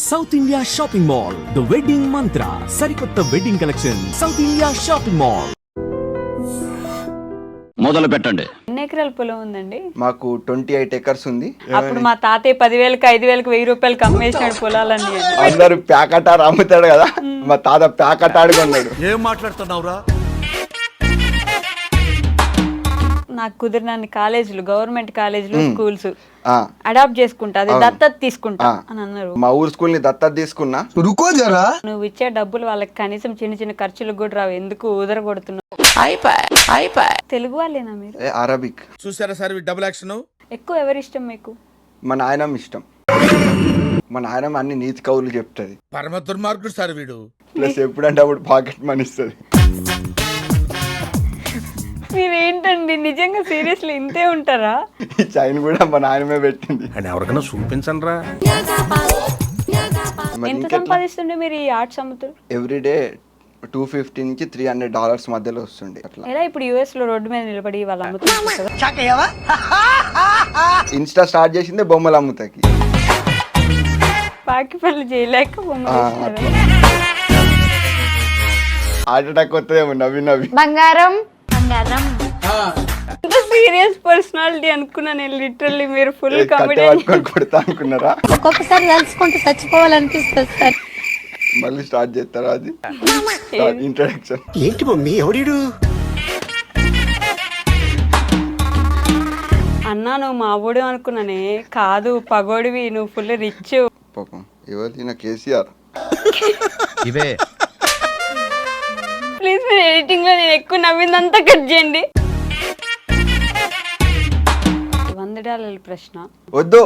South India shopping mall the wedding మంత్ర సరికొత్త wedding collection south India shopping mall. మొదలు పెట్టండి. ఎన్ని ఎకరాల పొలం ఉందండి? మాకు 28 acres ఉంది. అప్పుడు మా తాతయ్య 10,000కి 5,000కి 1,000 రూపాయలకి అమ్మేసినాడు పొలాలన్నీ. అందరు ప్యాకటారు అమ్ముతాడు కదా, మా తాత ప్యాకటాడు కొన్నాడు. ఏం మాట్లాడుతున్నావురా? నాకు కుదిరినన్ని కాలేజీలు, గవర్నమెంట్ కాలేజీలు, స్కూల్స్ అడాప్ట్ చేసుకుంటా, అది దత్తత తీసుకుంటా అని అన్నారు. మా ఊరు స్కూల్ ని దత్తత తీసుకున్నా. నువ్వు ఇచ్చే డబ్బులు వాళ్ళకి కనీసం చిన్న చిన్న ఖర్చులకు కూడా రావు, ఎందుకు ఊదర కొడుతున్నావు? తెలుగు వాళ్ళేనా మీరు? అరబిక్. చూసారా సార్ డబుల్ యాక్షన్? ఎక్కువ ఎవరి ఇష్టం మీకు? మా నాయనమ్మ ఇష్టం. మా నాయనమ్మ అన్ని నీతి కవులు చెప్తుంది. పరమ దుర్మార్గుడు సార్ వీడు. ప్లస్ ఎప్పుడంటే అప్పుడు పాకెట్ మనీ ఇస్తుంది. మీరేంటండి నిజంగా సీరియస్లీ ఇంతే ఉంటారా? ఈ చైన్ కూడా మా నాయనమే పెట్టింది. అని ఎవరికైనా చూపించండి రా. ఎంత సంపాదిస్తుండే మీరు ఈ ఆర్ట్స్ అమ్ముతారు? ఎవ్రీడే $250 నుంచి $300 మధ్యలో వస్తుండే. అట్లా ఎలా ఇప్పుడు యుఎస్ లో రోడ్డు మీద నిలబడి వాళ్ళు అమ్ముతున్నారు కదా? ఇన్స్టా స్టార్ట్ చేసిందే బొమ్మలు అమ్ముతాకి. పాకి పనులు చేయలేక హార్ట్ అటాక్ వస్తుందేమో నవ్వి నవ్వి. బంగారం సీరియస్ పర్సనాలిటీ అనుకున్నా నేను లిటరల్లీ. మీరు ఫుల్ కామెడీ పట్టుకొని కొడతా అనుకున్నారా? ఒక్కొక్కసారి తలుచుకుంటూ చచ్చిపోవాలనిపిస్తుంది సార్. మళ్ళీ స్టార్ట్ చేస్తారా? అది ఇంట్రడక్షన్. ఏంటి మమ్మీ ఎవడీడు? అన్నా నువ్వు మా ఊడు అనుకున్నానే, కాదు పగోడివి, నువ్వు ఫుల్ రిచ్. పాపం ఎవరు నా కేసీఆర్. ఇవే ప్లీజ్ మీరు ఎడిటింగ్ లో నేను ఎక్కువ నవ్విందంతా కట్ చేయండి. $100 ప్రశ్న వద్దు,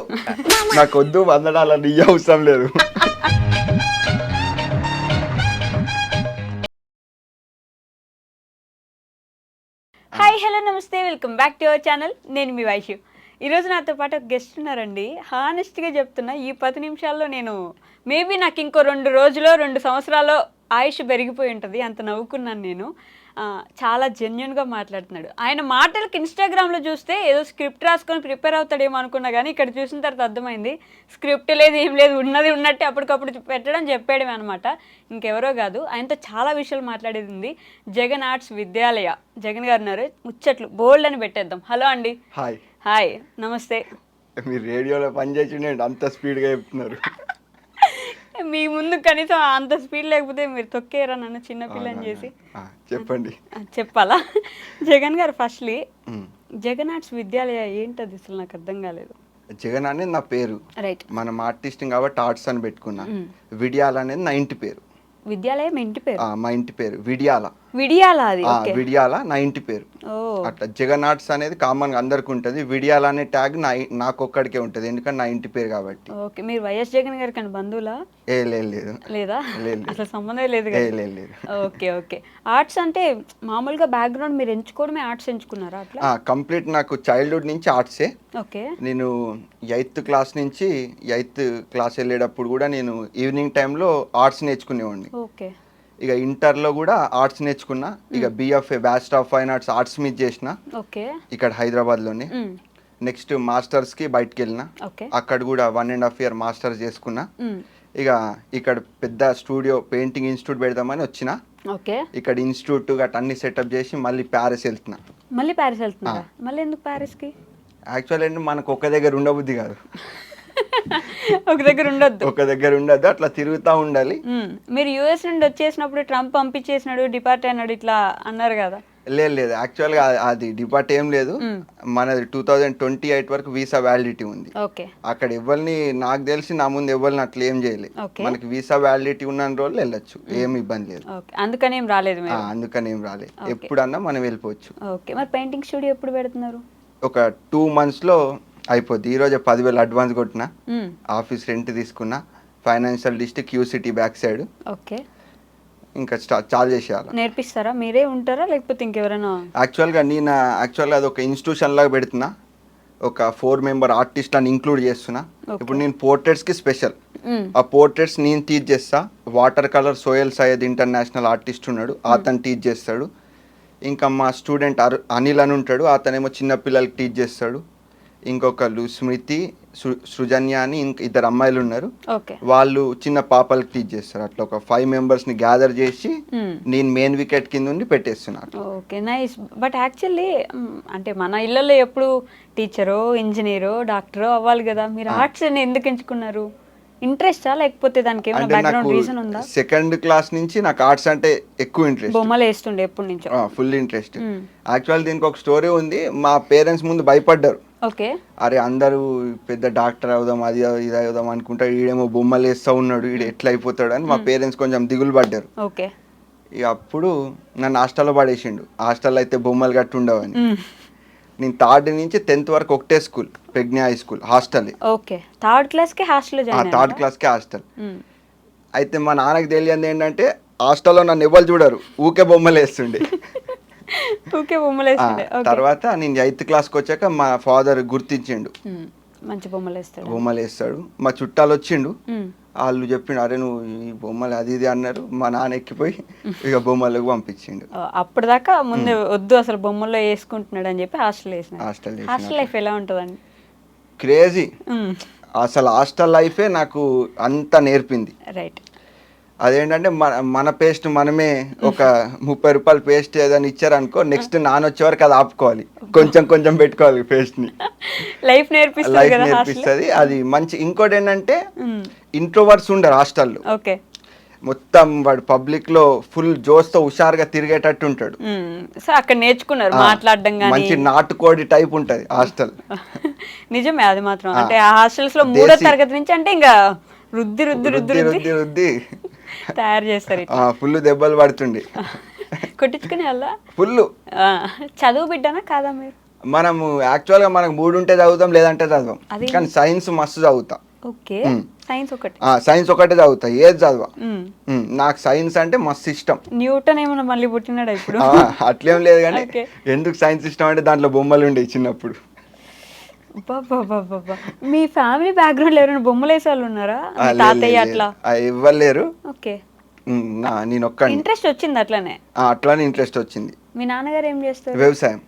నాకు వద్దు. $100 నీ అవసరం లేదు. హాయ్ హలో నమస్తే, welcome back to our channel. నేను మీ వైషు. ఈరోజు నాతో పాటు ఒక గెస్ట్ ఉన్నారండి. హానెస్ట్గా చెప్తున్నా, ఈ 10 నిమిషాల్లో నేను మేబీ నాకు ఇంకో 2 రోజులో 2 సంవత్సరాల్లో ఆయుష్ పెరిగిపోయి ఉంటుంది, అంత నవ్వుకున్నాను నేను. చాలా జెన్యున్గా మాట్లాడుతున్నాడు. ఆయన మాటలకి ఇన్స్టాగ్రామ్లో చూస్తే ఏదో స్క్రిప్ట్ రాసుకొని ప్రిపేర్ అవుతాడేమో అనుకున్నా, కానీ ఇక్కడ చూసిన తర్వాత అర్థమైంది స్క్రిప్ట్ లేదు, ఏం లేదు, ఉన్నది ఉన్నట్టే అప్పటికప్పుడు పెట్టడం చెప్పేయడమే అనమాట. ఇంకెవరో కాదు, ఆయనతో చాలా విషయాలు మాట్లాడేది ఉంది. జగన్ ఆర్ట్స్ విద్యాలయ జగన్ గారు ఉన్నారు. ముచ్చట్లు బోల్డ్ అని పెట్టేద్దాం. హలో అండి. హాయ్. హాయ్ నమస్తే. మీరు రేడియోలో పనిచేసి అంత స్పీడ్గా చెప్తున్నారు. మీ ముందు కనీసం అంత స్పీడ్ లేకపోతే మీరు తొక్కేరా నన్ను చిన్నపిల్లని చేసి. చెప్పండి. చెప్పాలా? జగన్ గారు ఫస్ట్లీ జగన్ ఆర్ట్స్ విద్యాలయ ఏంటది అసలు నాకు అర్థం కాలేదు. జగన్ అనేది నా పేరు. రైట్. మనం ఆర్టిస్ట్ కాబట్టి ఆర్ట్స్ అని పెట్టుకున్నా. విడియాల అనేది నా ఇంటి పేరు. విద్యాలయం ఇంటి పేరు? మా ఇంటి పేరు విడియాల. విడియాల? అది విడియాల నా ఇంటి పేరు. అట్లా జగన్ ఆర్ట్స్ అనేది కామన్ గా అందరికి ఉంటది. విడియాల అనే ట్యాగ్ నాకు ఒక్కడికే ఉంటది, ఎందుకంటే నా ఇంటి పేరు కాబట్టి. ఓకే. మీరు వైఎస్ జగన్ గారి కానీ బంధువులా? లేదు. లేదా? అసలు సంబంధం లేదు. లేదు. Okay okay. ఆర్ట్స్ అంటే మామూలుగా బ్యాక్గ్రౌండ్ మీరు ఎంచుకోవడమే ఆర్ట్స్ ఎంచుకున్నారా? అట్లా కంప్లీట్ నాకు చైల్డ్హుడ్ నుంచి ఆర్ట్సే. ఓకే. నేను 8th క్లాస్ నుంచి 8th క్లాస్ వెళ్ళేటప్పుడు కూడా నేను ఈవినింగ్ టైంలో ఆర్ట్స్ నేర్చుకునేవాడిని. ఓకే. ఇక ఇంటర్లో కూడా ఆర్ట్స్ నేర్చుకున్నా. ఇక BFA bachelor of fine arts arts మీద చేసిన. ఓకే. ఇక్కడ హైదరాబాద్లోనే. నెక్స్ట్ మాస్టర్స్కి బయటకు వెళ్ళిన. అక్కడ కూడా 1.5 year మాస్టర్స్ చేసుకున్నా. ఇక ఇక్కడ పెద్ద స్టూడియో పెయింటింగ్ ఇన్స్టిట్యూట్ పెడదామని వచ్చిన. ఇక్కడ ఇన్స్టిట్యూట్ గట్రా అన్ని సెటప్ చేసి మళ్ళీ ప్యారిస్ వెళ్తున్నా. మళ్ళీ ప్యారిస్ వెళ్తున్నా? మళ్ళీ ఎందుకు ప్యారిస్కి? యాక్చువల్ ఏంటి, మనకు ఒక దగ్గర ఉండబుద్ధి కాదు. ఒక దగ్గర ఉండద్దు, అట్లా తిరుగుతూ ఉండాలి. మీరు యుఎస్ నుండి వచ్చేసినప్పుడు ట్రంప్ పంపించేసినాడు, డిపార్ట్ అయినాడు ఇట్లా అన్నారు కదా? లేదు, యాక్చువల్గా అది డిపార్ట్ ఏం లేదు. మనది 2028 వరకు వీసా వ్యాలిడిటీ ఉంది. అక్కడ ఎవరిని నాకు తెలిసి నా ముందు ఎవరిని అట్లా ఏం చేయలేదు. మనకి వీసా వ్యాలిడిటీ ఉన్న రోజులు వెళ్ళొచ్చు, ఏం ఇబ్బంది లేదు. అందుకని ఏం రాలేదు? ఎప్పుడన్నా మనం వెళ్ళిపోవచ్చు. మరి పెయింటింగ్ స్టూడియో ఎప్పుడు పెడుతున్నారు? ఒక 2 monthsలో అయిపోద్ది. ఈరోజు 10,000 అడ్వాన్స్ కొట్టిన, ఆఫీస్ రెంట్ తీసుకున్నా, financial district QCT back side. Okay. ఇంకా చాలు చేసేయాలి. నేర్పిస్తారా? మీరే ఉంటారా లేకపోతే ఇంకెవరైనా? యాక్చువల్గా అది ఒక ఇన్స్టిట్యూషన్ లాగా పెడుతున్నా. ఒక 4 member ఆర్టిస్ట్లను ఇంక్లూడ్ చేస్తున్నా. ఇప్పుడు నేను పోర్ట్రేట్స్కి స్పెషల్. ఆ పోర్ట్రేట్స్ నేను టీచ్ చేస్తా. Water colour Soyal Syed international artist ఉన్నాడు, అతను టీచ్ చేస్తాడు. ఇంకా మా స్టూడెంట్ అనిల్ అని ఉంటాడు, అతనేమో చిన్నపిల్లలకి టీచ్ చేస్తాడు. ఇంకొకళ్ళు స్మృతి, సృజన్య అని ఇద్దరు అమ్మాయిలు ఉన్నారు. ఓకే. వాళ్ళు చిన్న పాపలకు టీచ్ చేస్తారు. అట్లా ఒక 5 మెంబర్స్ని గ్యాదర్ చేసి నేను మెయిన్ వికెట్ కింద ఉండి పెట్టేస్తున్నాను. Okay, nice. బట్ యాక్చువల్లీ అంటే మన ఇళ్ళల్లో ఎప్పుడు టీచరో, ఇంజనీరో, డాక్టరో అవ్వాలి కదా, మీరు ఆర్ట్స్ ఎందుకు ఎంచుకున్నారు? ఇంట్రెస్టా లేకపోతే దానికి ఏమైనా అంటే బ్యాక్గ్రౌండ్ నాకు రీజన్ ఉందా? సెకండ్ క్లాస్ నుంచి నాకు ఆర్ట్స్ అంటే ఎక్కువ ఇంట్రెస్ట్, బొమ్మలు వేస్తుండే ఎప్పటి నుంచో? Full interest. యాక్చువల్ దీనికి ఒక స్టోరీ ఉంది. మా పేరెంట్స్ ముందు భయపడ్డారు. ఓకే. అరే అందరూ పెద్ద డాక్టర్ అవుదాం, అది ఇది అవుదాం అనుకుంటా, ఈడేమో బొమ్మలు వేస్తూ ఉన్నాడు, ఈడు ఎట్లా అయిపోతాడు అని మా పేరెంట్స్ కొంచెం దిగులు పడ్డారు. ఓకే. ఇక అప్పుడు నన్ను హాస్టల్లో పడేసిండు. హాస్టల్లో అయితే బొమ్మలు గట్టి ఉండవని. నేను 3rd నుంచి 10th వరకు ఒకటే school, Pragna high school, hostel. Okay. 3rd క్లాస్కి హాస్టల్లో జాయిన్? 3rd క్లాస్కి హాస్టల్. అయితే మా నాన్నకి తెలియదు ఏంటంటే హాస్టల్లో నన్ను ఎవరు చూడరు, ఊకే బొమ్మలు వేస్తుండే. ఊకే బొమ్మలు వేస్తుండే. తర్వాత నేను 8th క్లాస్కి వచ్చాక మా ఫాదర్ గుర్తించిండు, మంచి బొమ్మలు వేస్తాడు. బొమ్మలు వేస్తాడు. మా చుట్టాలు వచ్చిండు, వాళ్ళు చెప్పిండు అరే నువ్వు ఈ బొమ్మలు అది ఇది అన్నారు. మా నాన్న ఎక్కిపోయి ఇక బొమ్మలకు పంపించిండు. అప్పటిదాకా ముందు వద్దు అసలు బొమ్మల్లో వేసుకుంటున్నాడు అని చెప్పి హాస్టల్ వేసిన. హాస్టల్ లైఫ్ ఎలా ఉంటుందండి? క్రేజీ. అసలు హాస్టల్ లైఫే నాకు అంతా నేర్పింది. రైట్. అదేంటంటే మన పేస్ట్ మనమే ఒక 30 రూపాయలు పేస్ట్ ఏదైనా ఇచ్చారనుకో, నెక్స్ట్ నాన్న వచ్చే వరకు అది ఆపుకోవాలి, కొంచెం కొంచెం పెట్టుకోవాలి పేస్ట్ని. లైఫ్ నేర్పిస్తుంది అది మంచి. ఇంకోటి ఏంటంటే ఇంట్రోవర్ట్స్ ఉండరు హాస్టల్లో. ఓకే. మొత్తం వాడు పబ్లిక్ లో ఫుల్ జోస్తో హుషారుగా తిరిగేటట్టు ఉంటాడు. సో అక్కడ నేర్చుకున్నారు మాట్లాడడం కానీ. మంచి నాటుకోడి టైప్ ఉంటది హాస్టల్. నిజమే అది మాత్రం. అంటే ఆ హాస్టల్స్ లో 3వ తరగతి నుంచి అంటే ఇంకా రుద్ది రుద్ది రుద్ది రుద్ది రుద్ది తయారు చేస్తారు. ఫుల్ దెబ్బలు పడుతుండే. కొట్టించుకునే వాళ్ళ ఫుల్. చదువు బిడ్డనా కాదా మీరు? మనము యాక్చువల్ గా మనకు 3 ఉంటే చదువుతాం, లేదంటే చదవం. కానీ సైన్స్ మస్తు చదువుతా. ఓకే. సైన్స్ ఒకటి? సైన్స్ ఒకటే చదువుతా, ఏది చదవా. నాకు సైన్స్ అంటే మస్తు ఇష్టం. న్యూటన్ ఏమన్నా మళ్ళీ పుట్టినాడా ఇప్పుడు? అట్లేం లేదు, కానీ ఎందుకు సైన్స్ ఇష్టం అంటే దాంట్లో బొమ్మలు ఉండే చిన్నప్పుడు. మీ ఫ్యామిలీ బ్యాక్గ్రౌండ్ ఎవరైనా బొమ్మలు వేసే వాళ్ళు ఉన్నారా? తాతయ్య అట్లా ఇవ్వలేరు. ఓకే. నేను ఒక్క ఇంట్రెస్ట్ వచ్చింది అట్లానే? అట్లానే ఇంట్రెస్ట్ వచ్చింది. మీ నాన్నగారు ఏం చేస్తారు? వ్యవసాయం.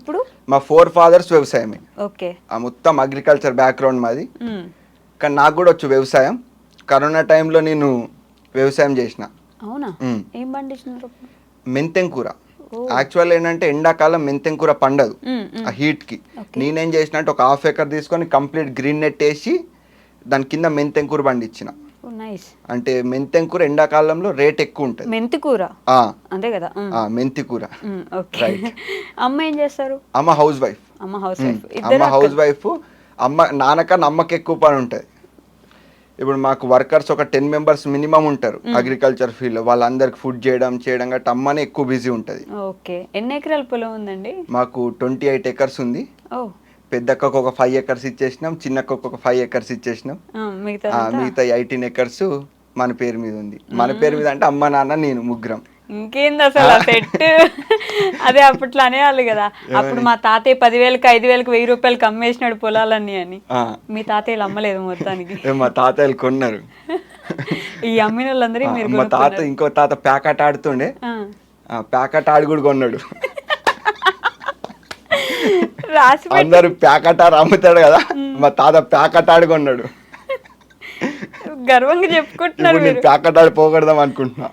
ఇప్పుడు మా 4 fathers వ్యవసాయమే. ఓకే. మొత్తం అగ్రికల్చర్ బ్యాక్గ్రౌండ్ మాది. కానీ నాకు కూడా వచ్చు వ్యవసాయం. కరోనా టైంలో నేను వ్యవసాయం చేసిన. అవునా? ఏం పండించినారు? మెంతెం కూర. యాక్చువల్ ఏంటంటే ఎండాకాలం మెంతెం కూర పండదు ఆ హీట్కి. నేనేం చేసిన అంటే ఒక 1/2 acre తీసుకొని కంప్లీట్ గ్రీన్ నెట్ వేసి దాని కింద మెంతెం కూర పండించిన. అంటే మెంతెం కూర ఎండాకాలంలో రేట్ ఎక్కువ ఉంటుంది. మెంతి కూర అంతే కదా? మెంతి కూర. అమ్మ ఏం చేస్తారు? అమ్మ హౌస్ వైఫ్. అమ్మ హౌస్ వైఫ్. నాన్నకన్నా అమ్మకి ఎక్కువ పని ఉంటుంది. ఇప్పుడు మాకు వర్కర్స్ ఒక 10 members మినిమం ఉంటారు అగ్రికల్చర్ ఫీల్డ్. వాళ్ళందరికి ఫుడ్ చేయడం గట్రా అమ్మనే ఎక్కువ బిజీ ఉంటుంది. ఓకే. ఎన్ని ఎకరాల పొలం ఉందండి? మాకు 28 acres ఉంది. పెద్దక్కకు ఒక 5 acres ఇచ్చేసినాం, చిన్నక్కకు ఒక 5 acres ఇచ్చేసినాం. మిగతా 18 acres మన పేరు మీద ఉంది. మన పేరు మీద అంటే అమ్మ నాన్న నేను ముగ్గురం. ఇంకేంది అసలు ఆ సెట్. అదే అప్పట్లో అనేవాళ్ళు కదా, అప్పుడు మా తాతయ్య 10,000కి 5,000కి 1,000 రూపాయలకి అమ్మేసినాడు పొలాలన్నీ అని. మీ తాతయ్యలు అమ్మలేదు మొత్తానికి? మా తాతయ్యలు కొన్నారు. ఈ అమ్మిన వాళ్ళందరూ మీరు? మా తాత ఇంకో తాత ప్యాకెట్ ఆడుతుండే, ప్యాకెట్ ఆడి కూడా కొన్నాడు. అందరు ప్యాకెట్ ఆడు అమ్ముతాడు కదా, మా తాత ప్యాకెట్ ఆడి కొన్నాడు. గర్వంగా చెప్పుకుంటున్నారు. నేను ప్యాకెట్ ఆడి పోగొడదాం అనుకుంటున్నా.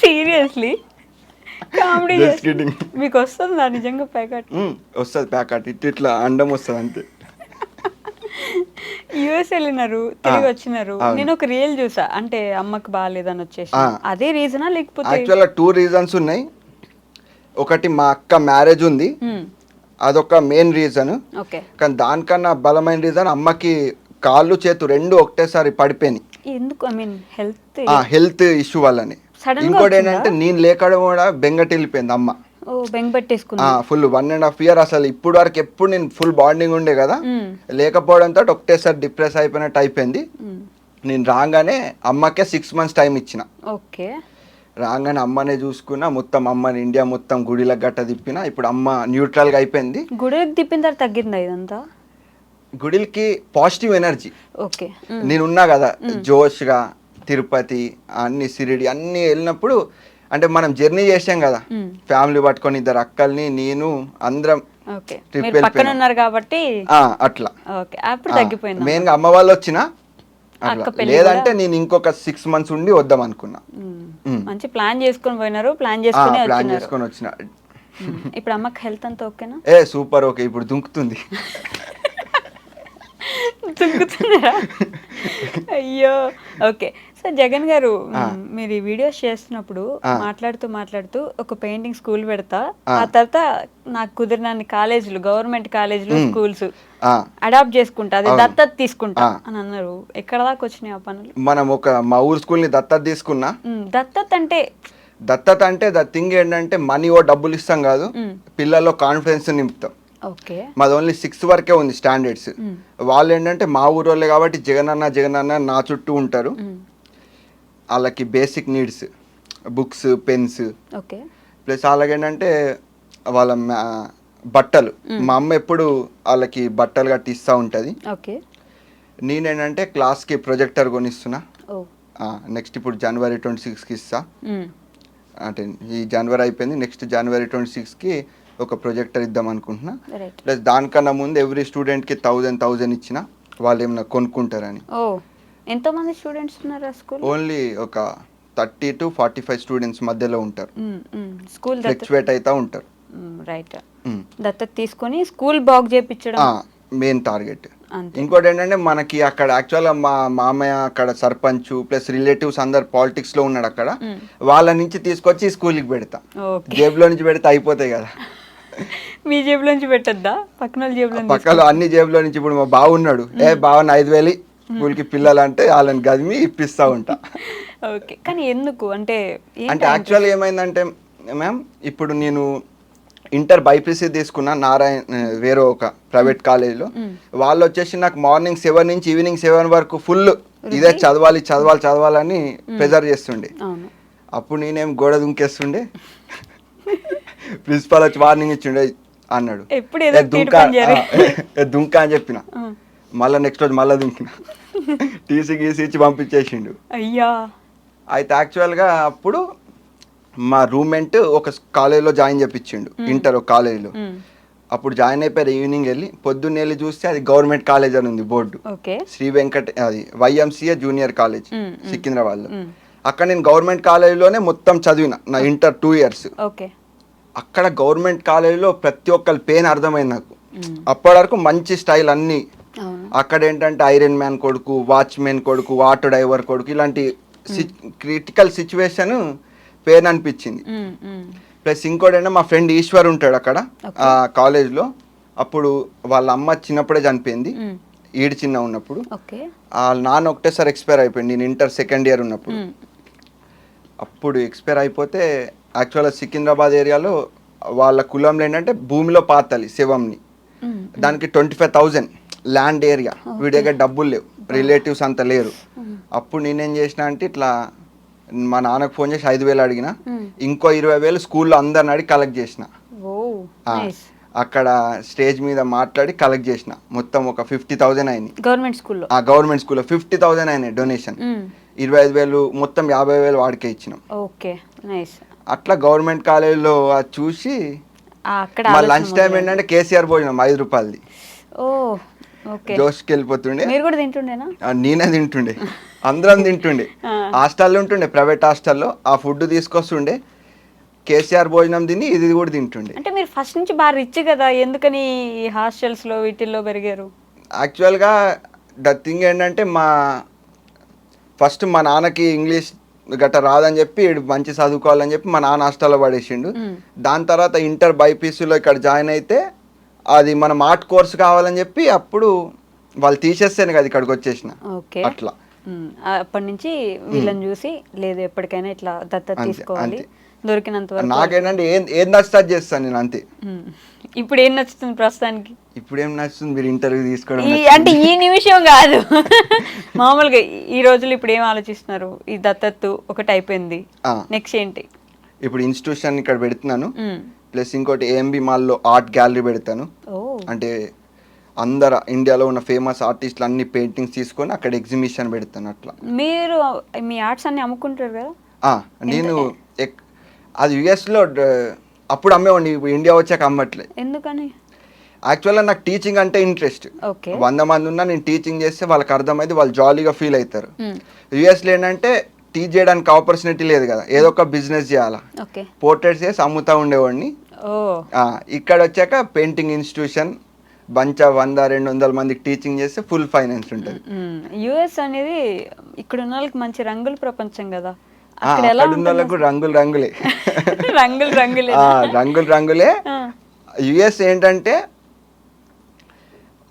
సీరియస్లీ? కామెడీ. మీకు వస్తుందా నిజంగా ప్యాకెట్? వస్తుంది ప్యాకెట్. ఇట్లా అండం వస్తుంది అంతే. యుఎస్ వెళ్ళినారు, తిరిగి వచ్చినారు. నేను ఒక రీల్ చూసా, అంటే అమ్మకి బాగాలేదని వచ్చేసి. అదే రీజనా లేకపోతే? యాక్చువల్గా 2 reasons ఉన్నాయి. ఒకటి మా అక్క మ్యారేజ్ ఉంది, అదొక మెయిన్ రీజన్. కానీ దానికన్నా బలమైన రీజన్ అమ్మకి కాళ్ళు చేతు 2 ఒకటేసారి పడిపోయినాయి. ఎందుకు? ఐ మీన్ హెల్త్ ఇష్యూ వల్లని. ఇంకోటి ఏంటంటే నేను లేకడం కూడా బెంగటి వెళ్ళిపోయింది అమ్మ. ఫుల్ 1.5 year అసలు ఇప్పుడు వరకు ఎప్పుడు నేను ఫుల్ బాండింగ్ ఉండే కదా, లేకపోవడంతో ఒకటేసారి డిప్రెస్ అయిపోయినట్టు అయిపోయింది. నేను రాగానే అమ్మకే 6 months టైం ఇచ్చిన. రాగానే అమ్మనే చూసుకున్నా, మొత్తం అమ్మని ఇండియా మొత్తం గుడిలకు గట్ట తిప్పిన. ఇప్పుడు అమ్మ న్యూట్రల్ గా అయిపోయింది. గుడికి తిప్పిన తర్వాత తగ్గిందా ఇదంతా? గుడికి పాజిటివ్ ఎనర్జీ. నేనున్నా కదా జోష్గా, తిరుపతి అన్ని షిరిడి అన్ని వెళ్ళినప్పుడు అంటే మనం జర్నీ చేసాం కదా, ఫ్యామిలీ పట్టుకొని ఇద్దరు అక్కల్ని నేను అందరం ఓకే ట్రిప్ మీరు పక్కన వెళ్ళిపోయినాం. ఉన్నారు కాబట్టి అట్లా ఓకే అప్పుడు తగ్గిపోయింది మెయిన్ గా అమ్మ వాళ్ళు వచ్చిన అక్క పెళ్లి లేదంటే నేను ఇంకొక 6 months ఉండి వద్దాం అనుకున్నా. మంచి ప్లాన్ చేసుకొని పోయినారు, ప్లాన్ చేసుకుని ప్లాన్ వచ్చినారు. చేసుకొని వచ్చిన. ఇప్పుడు అమ్మకి హెల్త్ అంతా ఓకేనా? సూపర్ ఓకే, ఇప్పుడు దుంకుతుంది. దుంకుతున్నారా? అయ్యో ఓకే. సో జగన్ గారు, మీరు ఈ వీడియోస్ చేస్తున్నప్పుడు మాట్లాడుతూ ఒక పెయింటింగ్ స్కూల్ పెడతా, ఆ తర్వాత నాకు కుదిరినన్ని కాలేజీలు, గవర్నమెంట్ కాలేజీలు, స్కూల్స్ అడాప్ట్ చేసుకుంటా, అది దత్తత తీసుకుంటా అని అన్నారు. ఎక్కడ దాకా వచ్చినాయి ఆ పనులు? మనం మా ఊరు స్కూల్ ని దత్తత తీసుకున్నా. దత్తత అంటే ద థింగ్ ఏంటంటే మనీ డబ్బులు ఇస్తాం కాదు, పిల్లల్లో కాన్ఫిడెన్స్ నింపుతాం. మాది ఓన్లీ 6 వరకే ఉంది స్టాండర్డ్స్. వాళ్ళు ఏంటంటే మా ఊరోళ్ళే కాబట్టి జగన్ అన్న నా చుట్టూ ఉంటారు. వాళ్ళకి basic needs books, pens, plus అలాగేంటంటే వాళ్ళ బట్టలు. మా అమ్మ ఎప్పుడు వాళ్ళకి బట్టలు గట్టి ఇస్తూ ఉంటుంది. నేనేంటంటే క్లాస్కి ప్రొజెక్టర్ కొనిస్తున్నా. నెక్స్ట్ ఇప్పుడు January 26కి ఇస్తా. అంటే ఈ జనవరి అయిపోయింది, నెక్స్ట్ January 26కి ఒక ప్రొజెక్టర్ ఇద్దాం అనుకుంటున్నా. ప్లస్ దానికన్నా ముందు ఎవ్రీ స్టూడెంట్కి 1000 ఇచ్చిన వాళ్ళు ఏమైనా కొనుక్కుంటారని. ఎంతమంది స్టూడెంట్స్ ఉన్నారు ఆ స్కూల్? ఓన్లీ ఒక 30 to 45 స్టూడెంట్స్ మధ్యలో ఉంటారు. స్కూల్ ఫ్లక్చువేట్ అవుతా ఉంటారు. రైట్. దత్తత తీసుకొని స్కూల్ బాగు చేయించడం మెయిన్ టార్గెట్. ఇంకోటి ఏంటంటే మనకి అక్కడ యాక్చువల్గా మా మామయ్య అక్కడ సర్పంచ్ ప్లస్ రిలేటివ్స్ అందరు పాలిటిక్స్ లో ఉన్నాడు అక్కడ. వాళ్ళ నుంచి తీసుకొచ్చి స్కూల్కి పెడతా. జేబులో నుంచి పెడితే అయిపోతాయి కదా. మీ జేబులో నుంచి పెట్టద్దా? పక్కన జేబులో? పక్కన అన్ని జేబులో నుంచి. ఇప్పుడు మా బావ ఉన్నాడు, బావని 5,000 స్కూల్కి పిల్లలు అంటే వాళ్ళని గదిమి ఇప్పిస్తా ఉంటా. ఓకే. కానీ ఎందుకు అంటే యాక్చువల్గా ఏమైందంటే మ్యామ్, ఇప్పుడు నేను ఇంటర్ బైపీసీ తీసుకున్నా నారాయణ వేరే ఒక ప్రైవేట్ కాలేజ్లో. వాళ్ళు వచ్చేసి నాకు మార్నింగ్ 7 నుంచి ఈవినింగ్ 7 వరకు ఫుల్ ఇదే చదవాలని ప్రెజర్ చేస్తుండే. అప్పుడు నేనేం గోడ దుంకేస్తుండే. ప్రిన్సిపాల్ వచ్చి వార్నింగ్ ఇచ్చిండే, అన్నాడు దుంకా అని చెప్పిన. మళ్ళీ నెక్స్ట్ రోజు మళ్ళీ దుంకిన. టీసీ గీసీ ఇచ్చి పంపించేసిండు. అయ్యా. అయితే యాక్చువల్గా అప్పుడు మా రూమ్మేట్ ఒక కాలేజ్లో జాయిన్ చేయించిండు, ఇంటర్ ఒక కాలేజ్లో. అప్పుడు జాయిన్ అయిపోయారు. ఈవినింగ్ వెళ్ళి పొద్దున్న వెళ్ళి చూస్తే అది గవర్నమెంట్ కాలేజ్ అని ఉంది బోర్డు. శ్రీ వెంకట, అది YMCA జూనియర్ కాలేజ్ సికింద్రాబాద్లో. అక్కడ నేను గవర్నమెంట్ కాలేజ్లోనే మొత్తం చదివిన నా ఇంటర్ 2 years. అక్కడ గవర్నమెంట్ కాలేజ్లో ప్రతి ఒక్కరి పెయిన్ అర్థమైంది నాకు. అప్పటి వరకు మంచి స్టైల్ అన్ని. అక్కడ ఏంటంటే ఐరన్ మ్యాన్ కొడుకు, వాచ్మెన్ కొడుకు, ఆటో డ్రైవర్ కొడుకు, ఇలాంటి క్రిటికల్ సిచ్యువేషన్ పెయిన్ అనిపించింది. ప్లస్ ఇంకోటి ఏంటంటే మా ఫ్రెండ్ ఈశ్వర్ ఉంటాడు అక్కడ ఆ కాలేజ్లో. అప్పుడు వాళ్ళ అమ్మ చిన్నప్పుడే చనిపోయింది, ఈడు చిన్న ఉన్నప్పుడు. వాళ్ళ నాన్న ఒకటేసారి ఎక్స్పైర్ అయిపోయింది నేను ఇంటర్ 2nd year ఉన్నప్పుడు. అప్పుడు ఎక్స్పైర్ అయిపోతే యాక్చువల్గా సికింద్రాబాద్ ఏరియాలో వాళ్ళ కులంలో ఏంటంటే భూమిలో పాతాలి శవంని. దానికి 25,000 ల్యాండ్ ఏరియా. వీడి దగ్గర డబ్బులు లేవు, రిలేటివ్స్ అంత లేరు. అప్పుడు నేనేం చేసిన అంటే ఇట్లా మా నాన్నకు ఫోన్ చేసి 5,000 అడిగిన, ఇంకో 20,000 స్కూల్లో అందరిని అడిగి కలెక్ట్ చేసిన. అక్కడ స్టేజ్ మీద మాట్లాడి కలెక్ట్ చేసిన. మొత్తం ఒక 50,000 అయినాయి గవర్నమెంట్ స్కూల్లో 50,000 అయినాయి డొనేషన్. 25,000 మొత్తం 50,000 వాడికే ఇచ్చినాం. అట్లా గవర్నమెంట్ కాలేజీలో చూసి మా లంచ్ టైం ఏంటంటే KCR భోజనం 5 రూపాయలది. జోష్కి వెళ్ళిపోతుండే. నేనే తింటుండే, అందరం తింటుండే. హాస్టల్లో ఉంటుండే, ప్రైవేట్ హాస్టల్లో. ఆ ఫుడ్ తీసుకొస్తుండే, KCR భోజనం తిని ఇది కూడా తింటుండే. అంటే మీరు ఫస్ట్ నుంచి బాగా రిచ్ కదా, ఎందుకని హాస్టల్స్ లో వీటిల్లో పెరిగారు? యాక్చువల్గా ద థింగ్ ఏంటంటే ఫస్ట్ మా నాన్నకి ఇంగ్లీష్ గట్ట రాదని చెప్పి మంచి చదువుకోవాలని చెప్పి మా నాన్న హాస్టల్లో పడేసిండు. దాని తర్వాత ఇంటర్ బైపీసీలో ఇక్కడ జాయిన్ అయితే అది మనం ఆర్ట్ కోర్స్ కావాలని చెప్పి అప్పుడు వాళ్ళు తీసేస్తేనే కదా ఇక్కడికి వచ్చేసిన. అట్లా అప్పటి నుంచి వీళ్ళని చూసి లేదు ఎప్పటికైనా ఇట్లా దత్తత తీసుకోవాలి, దొరికినంత వరకు. నాకేంటంటే ఏం నచ్చుతుంది చేస్తాను నేను, అంతే. ఇప్పుడు ఏం నచ్చుతుంది ప్రస్తుతానికి? ఇప్పుడు ఏం నచ్చుతుంది, మీరు ఇంటర్వ్యూ తీసుకోవడం. అంటే ఈ నిమిషం కాదు, మామూలుగా ఈ రోజులు ఇప్పుడు ఏం ఆలోచిస్తున్నారు? ఈ దత్తత ఒకటి అయిపోయింది, నెక్స్ట్ ఏంటి? ఇప్పుడు ఇన్స్టిట్యూషన్ ఇక్కడ పెడుతున్నాను. ప్లస్ ఇంకోటి AMB మాల్లో ఆర్ట్ గ్యాలరీ పెడతాను. అంటే అందరు ఇండియాలో ఉన్న ఫేమస్ ఆర్టిస్టులు అన్ని పెయింటింగ్స్ తీసుకొని అక్కడ ఎగ్జిబిషన్ పెడతాను. అట్లా మీరు మీ ఆర్ట్స్ అన్ని అమ్ముకుంటారు కదా? నేను అది యుఎస్లో అప్పుడు అమ్మేవాడిని, ఇప్పుడు ఇండియా వచ్చాక అమ్మట్లేదు. ఎందుకని? యాక్చువల్గా నాకు టీచింగ్ అంటే ఇంట్రెస్ట్. ఓకే. 100 మంది ఉన్నా నేను టీచింగ్ చేస్తే వాళ్ళకి అర్థమైంది, వాళ్ళు జాలీగా ఫీల్ అవుతారు. యుఎస్లో ఏంటంటే టీచ్ చేయడానికి ఆపర్చునిటీ లేదు కదా, ఏదో ఒక బిజినెస్ చేయాలా. ఓకే. పోర్ట్రేట్స్ చేసి అమ్ముతా ఉండేవాడిని. ఓ. ఇక్కడ వచ్చాక పెయింటింగ్ ఇన్స్టిట్యూషన్ బంచ్ 100-200 మందికి టీచింగ్ చేస్తే ఫుల్ ఫైనాన్స్ ఉంటుంది. యుఎస్ అనేది ఇక్కడ ఉన్న వాళ్ళకి మంచి రంగుల ప్రపంచం కదా. అక్కడ ఉన్న వాళ్ళకు రంగులు రంగులే. రంగులు రంగులే. రంగులు రంగులే. యుఎస్ ఏంటంటే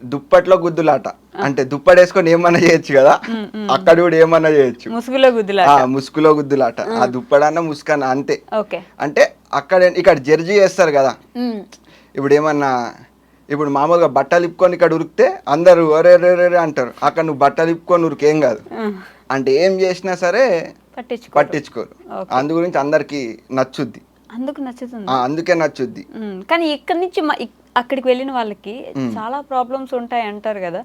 దుప్పట్లో గుద్దులాట, అంటే దుప్పటేసుకొని ఏమన్నా చేయొచ్చు కదా, అక్కడ కూడా ఏమన్నా చేయొచ్చు. ముసుగులో గుద్దులాట. ముసుగులో గుద్దులాట, ఆ దుప్పడన్న ముసుకన్న అంతే. ఓకే. అంటే ఇక్కడ జడ్జి చేస్తారు కదా. ఇప్పుడు ఏమన్నా, ఇప్పుడు మామూలుగా బట్టలు ఇప్పుకొని ఇక్కడ ఉరికితే అందరూ ఒరే అంటారు, అక్కడ నువ్వు బట్టలు ఇప్పుకొని ఉరికేం కాదు. అంటే ఏం చేసినా సరే పట్టించుకోరు. అందు గురించి అందరికి నచ్చుద్ది. అందుకు నచ్చుతుంది. అందుకే నచ్చుద్ది. కానీ ఇక్కడి నుంచి అక్కడికి వెళ్ళిన వాళ్ళకి చాలా ప్రాబ్లమ్స్ ఉంటాయి అంటారు కదా.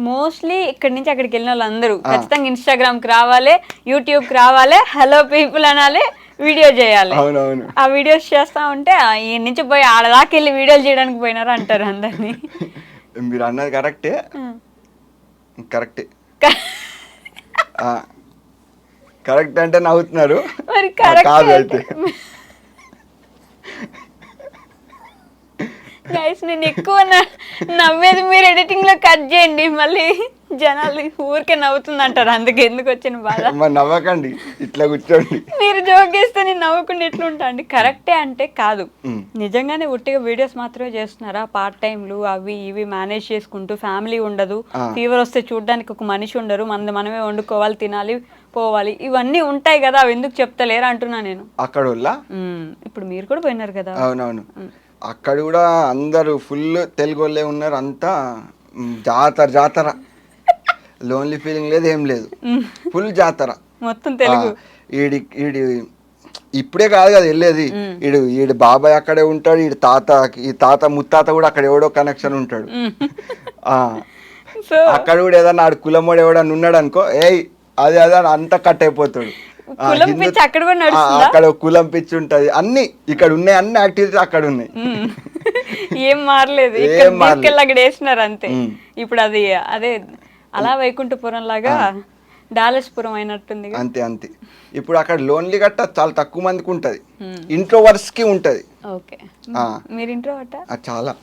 మోస్ట్లీ ఇక్కడి నుంచి అక్కడికి వెళ్ళిన వాళ్ళందరూ ఖచ్చితంగా ఇన్స్టాగ్రామ్కి రావాలి, యూట్యూబ్కి రావాలి, హలో పీపుల్ అనాలి, వీడియో చేయాలి. అవునవును. ఆ వీడియోస్ చేస్తా ఉంటే ఈ నుంచి పోయి ఆడదాకా వెళ్ళి వీడియోలు చేయడానికి పోయినారు అంటారు అందరినీ. మీరు అన్నది కరెక్టే. కరెక్ట్ అంటే నవ్వుతున్నారు. మరి కాదు అయితే గైస్, నేను ఎక్కువ నవ్వేది మీరు ఎడిటింగ్ లో కట్ చేయండి, మళ్ళీ జనాలు ఊరికే నవ్వుతుంది అంటారు, అందుకే ఎందుకు వచ్చిన బాధ. నవ్వకండి, ఇట్లా కూర్చోండి. మీరు జోక్ చేస్తే నేను నవ్వకుండా ఎట్లుంటా అండి. కరెక్టే అంటే కాదు, నిజంగానే ఉట్టిగా వీడియోస్ మాత్రమే చేస్తున్నారా? పార్ట్ టైంలు అవి ఇవి మేనేజ్ చేసుకుంటూ, ఫ్యామిలీ ఉండదు, ఫీవర్ వస్తే చూడడానికి ఒక మనిషి ఉండరు, మనమే వండుకోవాలి, తినాలి, పోవాలి, ఇవన్నీ ఉంటాయి కదా, అవి ఎందుకు చెప్తలేరా అంటున్నా నేను. అక్కడ ఇప్పుడు మీరు కూడా పోయినారు కదా. అవునవును. అక్కడ కూడా అందరూ ఫుల్ తెలుగు వాళ్ళే ఉన్నారు, అంతా జాతర లోన్లీ ఫీలింగ్ లేదు, ఏం లేదు, ఫుల్ జాతర మొత్తం తెలుగు. ఈడి ఇప్పుడే కాదు కదా వెళ్ళేది, ఈడు బాబాయ్ అక్కడే ఉంటాడు, ఈ తాత ముత్తాత కూడా అక్కడ ఎవడో కనెక్షన్ ఉంటాడు. అక్కడ కూడా ఏదన్నా ఆడు కులమోడు ఎవడన్నా ఉన్నాడు అనుకో, అదే అంతా కట్ అయిపోతాడు. అక్కడ కులం పిచ్చి ఉంటది, అన్ని ఇక్కడ ఉన్నాయి, అన్ని యాక్టివిటీస్ అక్కడ ఉన్నాయి. ఏం మారలేదు, అక్కడ వేసినారు అంతే. ఇప్పుడు అది అదే అలా వైకుంఠపురం లాగా డాలస్పురం అయినట్టుంది. అంతే. ఇప్పుడు అక్కడ లోన్లీ గట్ట చాలా తక్కువ మందికి ఉంటది, ఇంట్రోవర్ట్స్ కి ఉంటది. ఓకే. మీరు ఇంట్రోవర్ట్? చాలా.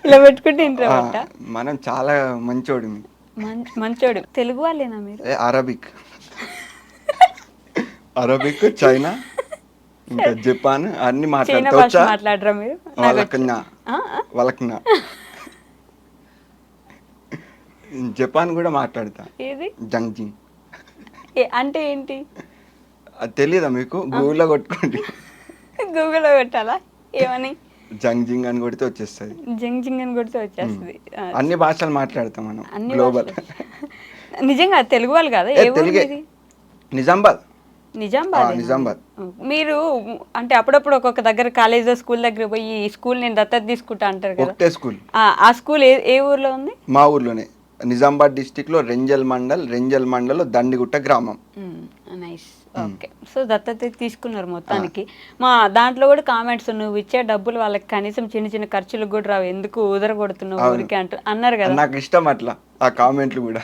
ఇలా పెట్టుకుంటే ఇంట్రోవర్ట్? మనం చాలా మంచోడు. తెలుగు వాళ్ళేనా మీరు? అరబిక్, చైనా, ఇంకా జపాన్ అన్ని మాట్లాడరా మీరు? వాళ్ళకి జపాన్ కూడా మాట్లాడతా. ఏది? జంగ్జింగ్ అంటే ఏంటి అది తెలీదా మీకు? గూగుల్లో కొట్టుకోండి. గూగుల్లో కొట్టాలా? ఏమని? జంగ్జింగ్ అని కొడితే వచ్చేస్తుంది. జంగ్జింగ్ అని కొడితే వచ్చేస్తుంది. అన్ని భాషలు మాట్లాడతాం మనం, గ్లోబల్. నిజంగా తెలుగు వాళ్ళు కాదా? నిజామాబాద్. నిజామాబాద్. మీరు అంటే అప్పుడప్పుడు ఒక్కొక్క దగ్గర కాలేజ్ స్కూల్ దగ్గర పోయి ఈ స్కూల్ నేను దత్తత తీసుకుంటా అంటారు కదా. ఒకటే స్కూల్. ఆ స్కూల్ ఏ ఊర్లో ఉంది? మా ఊర్లోనే, నిజామాబాద్ డిస్టిక్ లో రెంజల్ మండల్ దండిగుట్ట గ్రామం. నైస్. ఓకే. సో దత్తత తీసుకున్నారు మొత్తానికి. మా దాంట్లో కూడా కామెంట్స్, నువ్వు ఇచ్చే డబ్బులు వాళ్ళకి కనీసం చిన్న చిన్న ఖర్చులకు కూడా రావు, ఎందుకు ఉదర కొడుతున్నావు ఊరికి అన్నారు కదా. నాకు ఇష్టం అట్లా ఆ కామెంట్లు కూడా.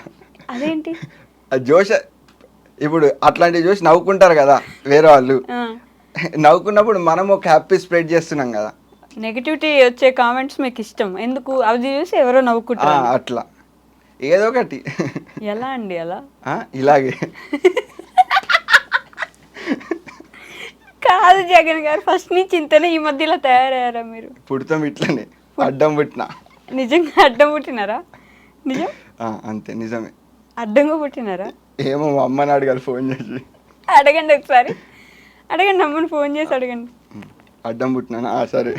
అదేంటి జోష్, ఇప్పుడు అట్లాంటివి చూసి నవ్వుకుంటారు కదా వేరే వాళ్ళు, నవ్వుకున్నప్పుడు మనం ఒక హ్యాపీ స్ప్రెడ్ చేస్తున్నాం కదా. నెగటివిటీ వచ్చే కామెంట్స్ మీకు ఇష్టం ఎందుకు? అవి చూసి ఎవరో నవ్వుకుంటారు అట్లా ఏదో ఒకటి. ఎలా అండి అలా? ఇలాగే కాదు జగన్ గారు, ఫస్ట్ నుంచి ఇంతనే, ఈ మధ్యలో తయారయ్యారా మీరు? పుడతాం ఇట్లనే, అడ్డం పుట్టినా. నిజంగా అడ్డం పుట్టినారా? నిజం? అంతే, నిజమే. అడ్డంగా పుట్టినారా? ఏమో మా అమ్మని అడగాలి ఫోన్ చేసి. అడగండి ఒకసారి, అడగండి, అమ్మని ఫోన్ చేసి అడగండి. అడ్డం పుట్టినా? సరే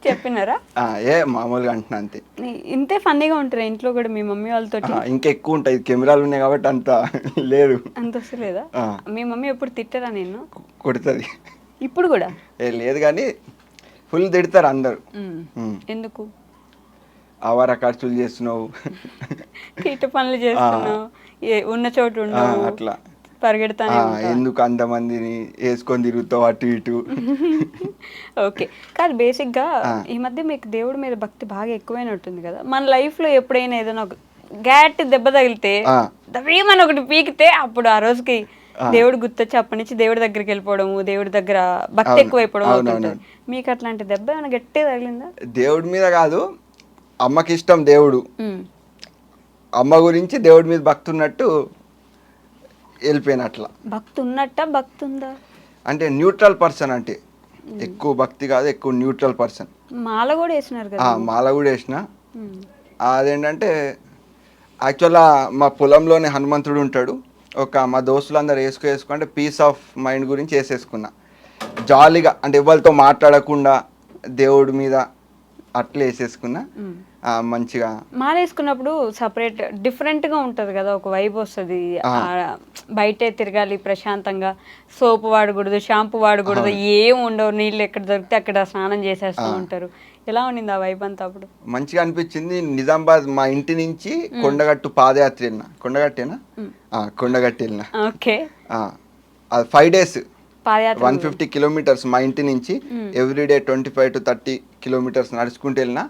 చెప్పినారా? మామూలుగా అంటున్నా అంతే. ఇంతే ఫన్నీగా ఉంటారా ఇంట్లో కూడా మీ మమ్మీ వాళ్ళతో? ఇంకా ఎక్కువ ఉంటాయి, కెమెరాలు ఉన్నాయి కాబట్టి అంత లేదు. అంత వస్తలేదా? మీ మమ్మీ ఎప్పుడు తిట్టరా? నేను కొడుతుంది. ఇప్పుడు కూడా లేదు కానీ ఫుల్ తిడతారు అందరు. ఎందుకు? ఆవార ఖర్చులు చేస్తున్నావు, కీట పనులు చేస్తున్నావు, ఉన్న చోటు ఉండవు, అట్లా పరిగెడతానే ఎందుకు అంతమందిని వేసుకొని తిరుగుతావు అటు ఇటు. ఓకే. కాదు, బేసిక్గా ఈ మధ్య మీకు దేవుడి మీద భక్తి బాగా ఎక్కువైనట్టుంది కదా. మన లైఫ్లో ఎప్పుడైనా ఏదైనా ఒక గ్యాట్ దెబ్బ తగిలితే దవ్వేమని ఒకటి పీకితే అప్పుడు ఆ రోజుకి దేవుడు గుర్తొచ్చి అప్పటి నుంచి దేవుడి దగ్గరికి వెళ్ళిపోవడము, దేవుడి దగ్గర భక్తి ఎక్కువైపోవడం అవుతుంది. మీకు అట్లాంటి దెబ్బ ఏమైనా గట్టిగా తగిలిందా? దేవుడి మీద కాదు, అమ్మకి ఇష్టం దేవుడు, అమ్మ గురించి దేవుడి మీద భక్తి ఉన్నట్టు వెళ్ళిపోయిన. అట్లా భక్తి ఉన్నట్ట, భక్తి ఉందా అంటే న్యూట్రల్ పర్సన్, అంటే ఎక్కువ భక్తి కాదు, ఎక్కువ న్యూట్రల్ పర్సన్. మాల కూడా వేసినారు కదా. మాల కూడా వేసిన. అదేంటంటే యాక్చువల్గా మా పొలంలోనే హనుమంతుడు ఉంటాడు. మా దోస్తులందరూ వేసుకుంటే పీస్ ఆఫ్ మైండ్ గురించి వేసేసుకున్నా జాలీగా, అంటే ఎవరితో మాట్లాడకుండా దేవుడి మీద అట్లా వేసేసుకున్నా. మంచిగా మాల వేసుకున్నప్పుడు సపరేట్ డిఫరెంట్గా ఉంటుంది కదా, ఒక వైబ్ వస్తుంది. బయటే తిరగాలి ప్రశాంతంగా, సోపు వాడకూడదు, షాంపూ వాడకూడదు, ఏం ఉండవు, నీళ్ళు ఎక్కడ దొరికితే అక్కడ స్నానం చేసేస్తూ ఉంటారు. ఎలా ఉండింది ఆ వైబ్ అంతా అప్పుడు? మంచిగా అనిపించింది. నిజామాబాద్ మా ఇంటి నుంచి కొండగట్టు పాదయాత్ర వెళ్ళిన. కొండగట్టి వెళ్ళిన. ఓకే. 5 days 150 kilometers మా ఇంటి నుంచి ఎవ్రీడే 25 to 30 kilometers నడుచుకుంటూ వెళ్ళిన.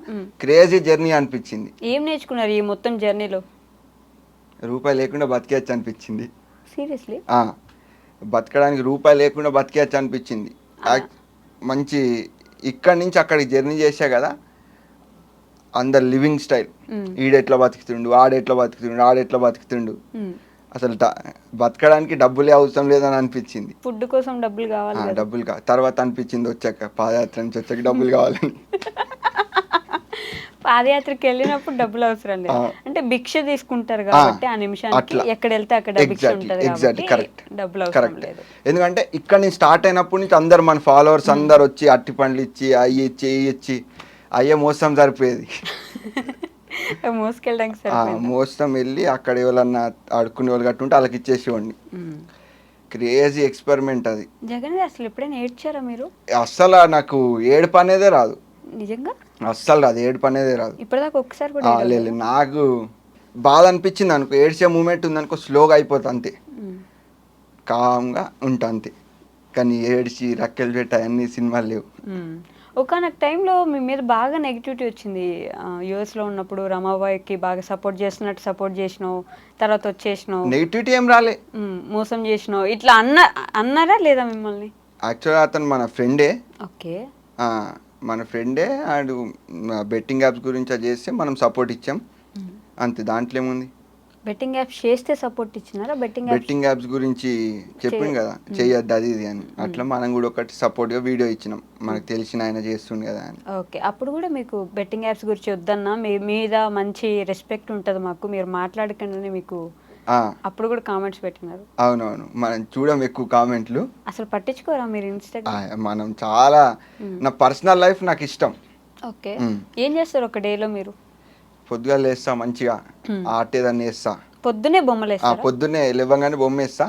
క్రేజీ జర్నీ అనిపించింది. ఏం నేర్చుకున్నారు ఈ మొత్తం జర్నీలో? రూపాయి లేకుండా బతికేయచ్చు అనిపించింది. సీరియస్లీ? బతకడానికి రూపాయి లేకుండా బతికేయచ్చు అనిపించింది. మంచి ఇక్కడి నుంచి అక్కడికి జర్నీ చేసా కదా, అందరు లివింగ్ స్టైల్, ఈడెట్లా బతుకుతుండు, ఆడెట్లా బతుకుతుండు, అసలు బతకడానికి డబ్బులే అవసరం లేదని అనిపించింది. ఫుడ్ కోసం డబ్బులు కావాలి. డబ్బులు తర్వాత అనిపించింది వచ్చాక, పాదయాత్ర నుంచి వచ్చాక డబ్బులు కావాలని. పాదయాత్రకి వెళ్ళినప్పుడు డబ్బులు అవసరం లేదు, అంటే భిక్ష తీసుకుంటారు కాబట్టి ఆ నిమిషానికి ఎక్కడ వెళ్తే అక్కడ భిక్ష ఉంటుంది కాబట్టి డబ్బులు అవసరం లేదు. ఎందుకంటే ఇక్కడ నుంచి స్టార్ట్ అయినప్పటి నుంచి అందరు మన ఫాలోవర్స్ అందరు వచ్చి అట్టి పండ్లు ఇచ్చి అయ్యి ఇచ్చి అయ్యే మోసం సరిపోయేది. మోసం వెళ్ళి అక్కడ ఎవరన్నా ఆడుకునే వాళ్ళు గట్టుంటే వాళ్ళకి ఇచ్చేసేవాడిని. క్రేజీ ఎక్స్పెరిమెంట్ అది. జగన్ అసలు ఎప్పుడైనా ఏడ్చారా మీరు? అస్సలు నాకు ఏడుపు అనేదే రాదు. నిజంగా అస్సలు రాదు, ఏడుపు అనేదే రాదు. ఇప్పటిదాకా ఒక్కసారి కూడా లేదు. నాకు బాధ అనిపించింది అనుకో, ఏడ్చే మూమెంట్ ఉందనుకో, స్లోగా అయిపోతా అంతే, కామ్గా ఉంటా అంతే. కానీ ఏడ్చి రక్కెలు పెట్ట అన్ని సినిమాలు లేవు. ఒకనొక టైంలో మీ మీద బాగా నెగిటివిటీ వచ్చింది. యూఎస్లో ఉన్నప్పుడు రమాబాయికి బాగా సపోర్ట్ చేసినావు, తర్వాత వచ్చేసినావు. నెగిటివిటీ ఏం రాలే, మోసం చేసినావు ఇట్లా అన్నారా లేదా మిమ్మల్ని? యాక్చువల్గా అతను మన ఫ్రెండే. ఓకే. మన ఫ్రెండే. అండ్ బెట్టింగ్ యాప్స్ గురించి అది చేస్తే మనం సపోర్ట్ ఇచ్చాం అంతే, దాంట్లో ఏముంది. బెట్టింగ్ యాప్స్ చేస్తే సపోర్ట్ ఇచ్చినారా? బెట్టింగ్ యాప్స్ గురించి చెప్పింది కదా, చెయ్యొద్దు అది ఇది అని, అట్లా మనం కూడా ఒకటి సపోర్ట్గా వీడియో ఇచ్చినాం, మనకు తెలిసిన ఆయన చేస్తుండే కదా అని. ఓకే. అప్పుడు కూడా మీకు బెట్టింగ్ యాప్స్ గురించి వద్దన్నా, మీ మీద మంచి రెస్పెక్ట్ ఉంటుంది మాకు, మీరు మాట్లాడకండి మీకు అప్పుడు కూడా కామెంట్స్ పెట్టినారు. అవునవును, మనం చూడం ఎక్కువ కామెంట్లు. అసలు పట్టించుకోరా మీరు ఇన్స్టాగ్రామ్? మనం చాలా, నా పర్సనల్ లైఫ్ నాకు ఇష్టం. ఓకే. ఏం చేస్తారు ఒక డేలో మీరు? పొద్దుగా లేస్తా, మంచిగా ఆర్ట్ ఏదన్నా వేస్తా. పొద్దునే బొమ్మలు వేస్తా? పొద్దున్నే లేవగానే బొమ్మ వేస్తా,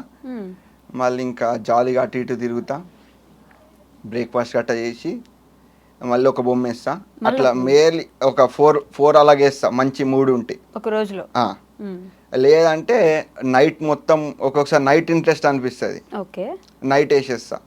మళ్ళీ ఇంకా జాలీగా అటు ఇటు తిరుగుతా, బ్రేక్ఫాస్ట్ గట్ట చేసి మళ్ళీ ఒక బొమ్మ వేస్తా. అట్లా మేర్లీ ఒక 4 అలాగే వేస్తా, మంచి మూడు ఉంటే ఒక రోజులో. లేదంటే నైట్ మొత్తం, ఒక్కొక్కసారి నైట్ ఇంట్రెస్ట్ అనిపిస్తుంది, ఓకే, నైట్ వేసేస్తా.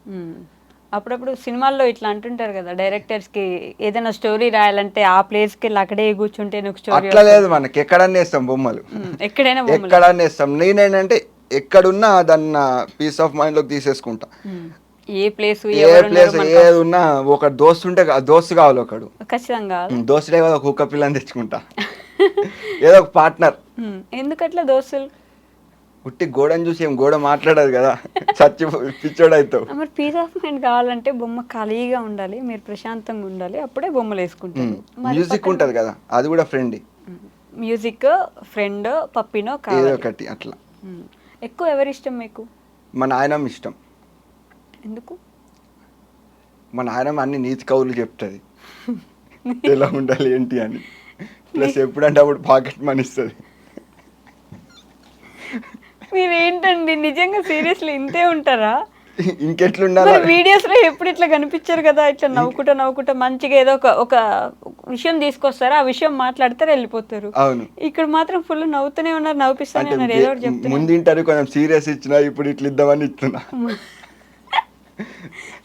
అప్పుడప్పుడు సినిమాల్లో ఇట్లా అంటుంటారు కదా, డైరెక్టర్స్ కి ఏదైనా స్టోరీ రాయాలంటే ఆ ప్లేస్ కి అక్కడే కూర్చుంటే స్టోరీ. అట్లా లేదు, మనకి ఎక్కడన్నా వేస్తాం బొమ్మలు, ఎక్కడన్నా వేస్తాం. నేనేంటంటే ఎక్కడున్నా దాన్ని పీస్ ఆఫ్ మైండ్ లోకి తీసేసుకుంటా. ఏ ప్లేస్ ఏది ఉన్నా ఒక దోస్తు ఉంటే దోస్తు కావాలి ఒకడు, ఖచ్చితంగా దోస్తుడే కదా, ఒక కుక్క పిల్లని తెచ్చుకుంటా, ఏదో ఒక పార్ట్నర్. ఎందుకట్లా దోస్తులు? ఉట్టి గోడని చూసి ఏం గోడ మాట్లాడదు కదా, చచ్చి పిచ్చోడు అవుతావు. మరి పీస్ ఆఫ్ మైండ్ కావాలంటే బొమ్మ ఖాళీగా ఉండాలి, మీరు ప్రశాంతంగా ఉండాలి, అప్పుడే బొమ్మలు వేసుకుంటారు. మ్యూజిక్ ఉంటది కదా, అది కూడా ఫ్రెండ్. మ్యూజిక్, ఫ్రెండ్, పప్పినో ఏదో ఒకటి అట్లా. ఎక్కువ ఎవరి ఇష్టం మీకు? మా నాయనమ్మ ఇష్టం. ఎందుకు? మా నాయనమ్మ అన్ని నీతి కవులు చెప్తుంది, ఎలా ఉండాలి ఏంటి అని. ప్లస్ ఎప్పుడంటే అప్పుడు పాకెట్ మనీ ఇస్తుంది. మీరేంటండి నిజంగా సీరియస్లీ ఇంతే ఉంటారా? ఇంకెట్లుండాలి? వీడియోస్ లో ఎప్పుడు ఇట్లా కనిపించారు కదా, ఇట్లా నవ్వుకుంటా మంచిగా ఏదో ఒక విషయం తీసుకొస్తారు, ఆ విషయం మాట్లాడతారు, వెళ్ళిపోతారు. అవును. ఇక్కడ మాత్రం ఫుల్ నవ్వుతూనే ఉన్నారు, నవ్విస్తూనే అంటే ఉన్నారు, ఏదో ఒకటి చెప్తున్నారు. ముందు ఇంటర్వ్యూ కొంచెం సీరియస్ ఇచ్చినా, ఇప్పుడు ఇట్లా ఇద్దామని ఇస్తున్నా.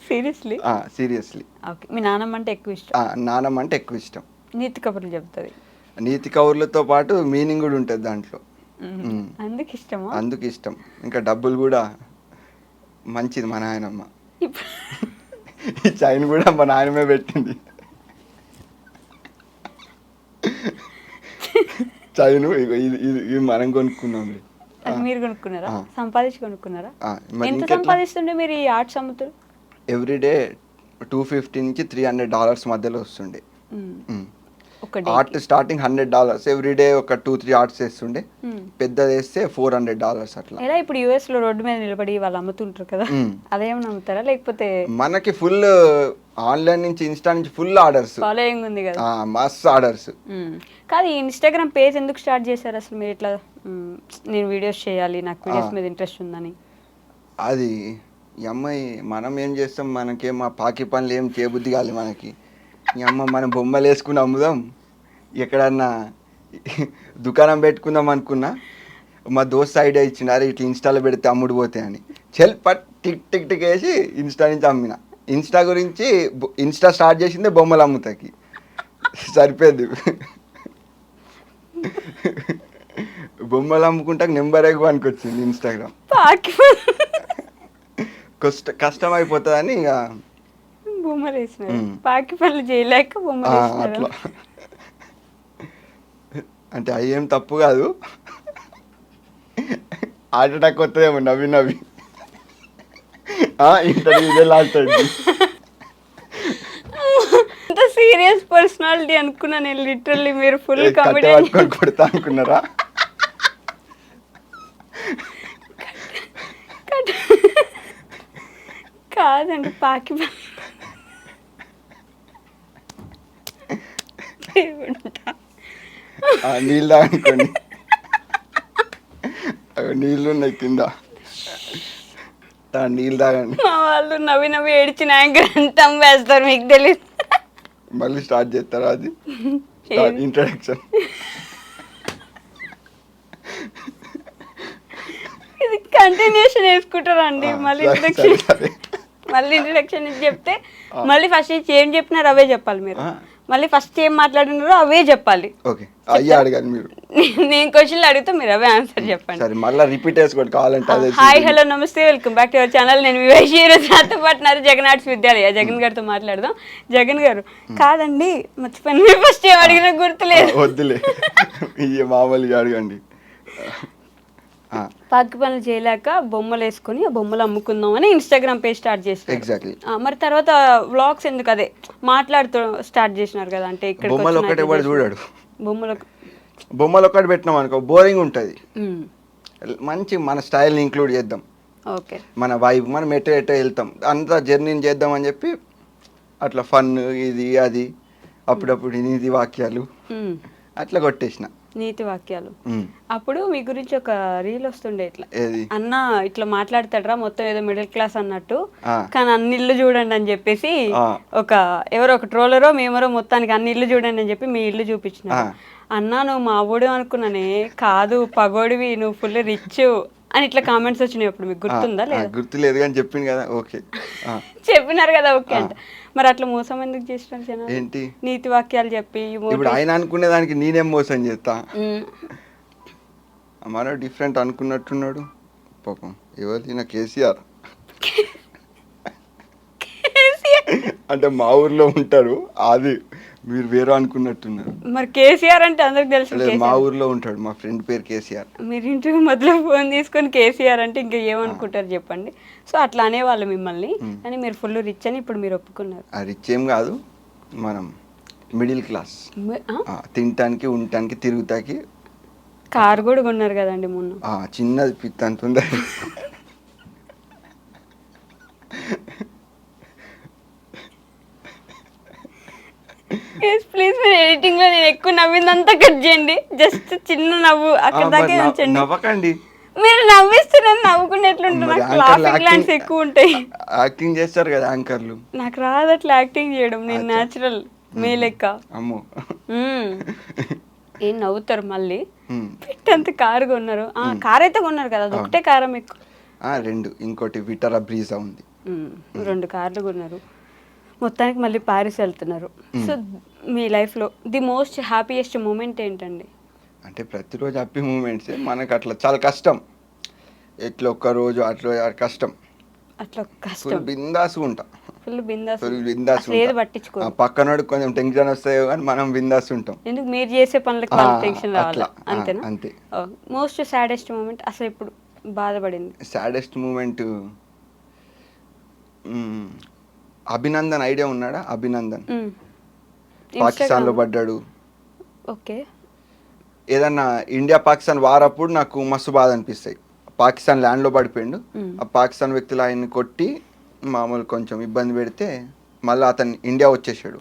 సీరియస్లీ? సీరియస్లీ. ఓకే. మీ నాన్నమ్మ అంటే ఎక్కువ ఇష్టం? నానమ్మ అంటే ఎక్కువ ఇష్టం. నీతి కబుర్లు చెప్తుంది. నీతి కౌర్లతో పాటు మీనింగ్ కూడా ఉంటుంది దాంట్లో. అందుకు ఇష్టమా? అందుకు ఇష్టం. ఇంకా డబ్బులు కూడా మంచిది మా నాయనమ్మ. ఈ చైన్ కూడా మా నాయనమే పెట్టింది. చైన్ ఇది మనం కొనుక్కున్నాం. అది మీరు కొనుక్కున్నారా? సంపాదించి కొనుక్కున్నారా? మరి ఎంత సంపాదిస్తుండే మీరు ఈ ఆర్ట్స్ అమ్ముతారు? ఎవ్రీడే $250 నుంచి $300 మధ్యలో వస్తుండే. ఆర్ట్ స్టార్టింగ్ $100, ఎవ్రీడే ఒక 2-3 ఆర్ట్స్ వేస్తుండే. పెద్దది వేస్తే $400 అట్లా. ఎలా ఇప్పుడు యుఎస్ లో రోడ్డు మీద నిలబడి వాళ్ళు అమ్ముతుంటారు కదా, అదేమన్నా అమ్ముతారా లేకపోతే? మనకి ఫుల్ ఆన్లైన్ నుంచి, ఇన్స్టా నుంచి ఫుల్ ఆర్డర్స్, ఫాలోయింగ్ ఉంది కదా, మస్తు ఆర్డర్స్. కాదు, ఈ ఇన్స్టాగ్రామ్ పేజ్ ఎందుకు స్టార్ట్ చేశారు అసలు మీరు? ఇట్లా నేను వీడియోస్ చేయాలి, నాకు వీడియోస్ మీద ఇంట్రెస్ట్ ఉందని. అది ఈ అమ్మాయి మనం ఏం చేస్తాం, మనకేం మా పాకి పనులు ఏం చేయబుద్ధి కాదు మనకి. ఈ అమ్మ మనం బొమ్మలు వేసుకుని అమ్ముదాం, ఎక్కడన్నా దుకాణం పెట్టుకుందాం అనుకున్నా, మా దోస్త్ ఐడియా ఇచ్చిండు, అరే ఇట్లా ఇన్స్టాలో పెడితే అమ్ముడు పోతాయి అని. చెల్ పట్ టిక్ టిక్ టిక్ వేసి ఇన్స్టా నుంచి అమ్మిన. ఇన్స్టా గురించి ఇన్స్టా స్టార్ట్ చేసిందే బొమ్మలు అమ్ముతాకి, సరిపోయింది. బొమ్మలు అమ్ముకుంటాక నెంబర్ ఎక్కువనికి వచ్చింది ఇన్స్టాగ్రామ్. కష్టం అయిపోతుందని ఇక బొమ్మలు వేసినారు. పాకి పనులు చేయలేక బొమ్మలు వేసినారు. అట్లా అంటే అవి ఏం తప్పు కాదు, హార్ట్ అటాక్ వస్తుందేమో నవ్వి నవ్వి. ఇంటర్వ్యూ లాస్ట్ అయింది. అంత సీరియస్ పర్సనాలిటీ అనుకున్నా నేను లిటరల్లీ. మీరు ఫుల్ కామెడీ పట్టుకొని కొడతా అనుకున్నారా? కాదండి, పాకి నీళ్ళు తాగనుకోండి, నీళ్ళు ఉన్నాయి కింద, నీళ్ళు తాగండి. మా వాళ్ళు నవ్వి నవ్వి ఏడ్చిన యాంకర్ అంతా వేస్తారు, మీకు తెలియదు. మళ్ళీ స్టార్ట్ చేస్తారా? అది ఇంట్రడక్షన్. ఇది కంటిన్యూషన్ వేసుకుంటారండి. మళ్ళీ ఇంట్రడక్షన్ చెప్తే మళ్ళీ ఫస్ట్ నుంచి ఏం చెప్పినారు అవే చెప్పాలి మీరు. మళ్ళీ ఫస్ట్ ఏం మాట్లాడినారో అవే చెప్పాలి. ఓకే, అయ్యే అడగాలి మీరు. నేను క్వశ్చన్లు అడిగితే మీరు అవే ఆన్సర్ చెప్పండి. సరే, మళ్ళీ రిపీట్ చేసుకోండి కావాలంటే. హాయ్, హలో, నమస్తే, welcome back to our channel. నేను మీ వైషి. ఈరోజు నాతో పాటున్నారు జగన్ ఆర్ట్స్ విద్యాలయ. జగన్ గారితో మాట్లాడదాం. జగన్ గారు, కాదండి మర్చిపోయాను, మీరు ఫస్ట్ ఏం అడిగినా గుర్తులేదు. వద్దులే, ఇవి మామూలుగా అడగండి. పాకి పనులు చేయలేక బొమ్మలు వేసుకొని ఆ బొమ్మలు అమ్ముకుందాం అని ఇన్స్టాగ్రామ్ పేజ్ స్టార్ట్ చేసినారు. ఎగ్జాక్ట్లీ. మరి తర్వాత వ్లాగ్స్ ఎందుకు అదే మాట్లాడుతూ స్టార్ట్ చేసినారు కదా? అంటే ఇక్కడ బొమ్మలు ఒకటే వాడు చూడాడు, బొమ్మలు ఒకటి పెట్టినాం అనుకో బోరింగ్ ఉంటుంది. మంచి మన స్టైల్ని ఇంక్లూడ్ చేద్దాం, ఓకే, మన వైబ్, మనం ఎటో వెళ్తాం, అంతా జర్నీని చేద్దాం అని చెప్పి అట్లా ఫన్ ఇది అది, అప్పుడప్పుడు నీతి వాక్యాలు అట్లా కొట్టేసిన. నీతి వాక్యాలు. అప్పుడు మీ గురించి ఒక రీల్ వస్తుండే, ఇట్లా అన్న ఇట్లా మాట్లాడతాడరా మొత్తం ఏదో మిడిల్ క్లాస్ అన్నట్టు, కానీ అన్ని ఇల్లు చూడండి అని చెప్పేసి ఎవరో ఒక ట్రోలరో మేమరో మొత్తానికి అన్ని ఇల్లు చూడండి అని చెప్పి మీ ఇల్లు చూపించిన. అన్నా నువ్వు మా ఊడు అనుకున్నానే, కాదు పగోడివి, నువ్వు ఫుల్ రిచ్ అని ఇట్లా కామెంట్స్ వచ్చినాయి. అప్పుడు మీకు గుర్తుందా? లేదా? గుర్తులేదు కానీ చెప్పింది కదా. ఓకే, చెప్పినారు కదా. ఓకే అంట. మరి అట్లా మోసం ఎందుకు చేసినారు జనాలు? ఏంటి నీతి వాక్యాలు చెప్పి? ఇప్పుడు ఆయన అనుకునే దానికి నేనేం మోసం చేస్తా? మన డిఫరెంట్ అనుకున్నట్టున్నాడు పాపం. ఎవరు? కేసీఆర్. అంటే మా ఊర్లో ఉంటాడు, అది మీరు వేరే అనుకున్నట్టున్నారు. మరి కేసీఆర్ అంటే అందరికి తెలుసు. మా ఊర్లో ఉంటాడు, మా ఫ్రెండ్ పేరు కేసీఆర్. మీరు ఇంటికి మొదలు ఫోన్ తీసుకొని కేసీఆర్ అంటే ఇంకా ఏమనుకుంటారు చెప్పండి. సో అట్లా అనేవాళ్ళు మిమ్మల్ని, కానీ మీరు ఫుల్ రిచ్ అని ఇప్పుడు మీరు ఒప్పుకున్నారు. రిచ్ ఏం కాదు, మనం మిడిల్ క్లాస్. తినటానికి, ఉండటానికి, తిరుగుతాకి. కారు కూడా కొన్నారు కదండి మొన్న. చిన్నది పిత్త అంత ఉంది. ప్లీజ్ మీరు ఎడిటింగ్ లో నేను ఎక్కువ నవ్విందంతా కట్ చేయండి. జస్ట్ చిన్న నవ్వు అక్కడ దాకా ఉంచండి. నవ్వకండి, మీరు నవ్విస్తున్నారు, నవ్వుకుంటే ఎట్లుంటుంది? లాఫింగ్ లైన్స్ ఎక్కువ ఉంటాయి. యాక్టింగ్ చేస్తారు కదా యాంకర్లు. నాకు రాదు అట్లా యాక్టింగ్ చేయడం, నేను న్యాచురల్. మీ లెక్క అమ్మో. మ్మ్. ఏం నవ్వుతారు మళ్ళీ మ్మ్. పెట్టంత కారు కొన్నారు కార్ అయితే కొన్నారు కదా అది ఒకటే కారా మీకు 2 ఇంకోటి విటారా బ్రీజా ఉంది. 2 కార్లు కొన్నారు మొత్తానికి మళ్ళీ పారిస్ వెళ్తున్నారు. సో మీ లైఫ్లో ది మోస్ట్ హ్యాపీయెస్ట్ మూమెంట్ ఏంటండి? అంటే ప్రతిరోజు హ్యాపీ మూమెంట్సే మనకు అట్లా చాలా కష్టం. ఎట్లా ఒక్కరోజు అట్లా కష్టం. అట్లా ఫుల్ కష్టం బిందాసు ఉంటా. ఫుల్ బిందాస్ ఫుల్ బిందాసు అసలు ఏది పట్టించుకో పక్కనోడు కొంచెం టెన్షన్ వస్తాయో కానీ మనం బిందాసు ఉంటాం. ఎందుకు మీరు చేసే పనులకు వాళ్ళకి టెన్షన్ రావాలా అట్లా, అంతేనా? అంతే. మోస్ట్ సాడెస్ట్ మూమెంట్ అసలు ఇప్పుడు బాధపడింది సాడెస్ట్ మూమెంట్ అభినందన్ ఐడియా ఉన్నాడా? అభినందన్ పాకిస్తాన్లో పడ్డాడు. ఓకే ఏదన్నా ఇండియా పాకిస్తాన్ వారప్పుడు నాకు మస్తు బాధ అనిపిస్తాయి. పాకిస్తాన్ ల్యాండ్లో పడిపోయిండు. ఆ పాకిస్తాన్ వ్యక్తులు ఆయన్ని కొట్టి మామూలు కొంచెం ఇబ్బంది పెడితే మళ్ళీ అతను ఇండియా వచ్చేసాడు.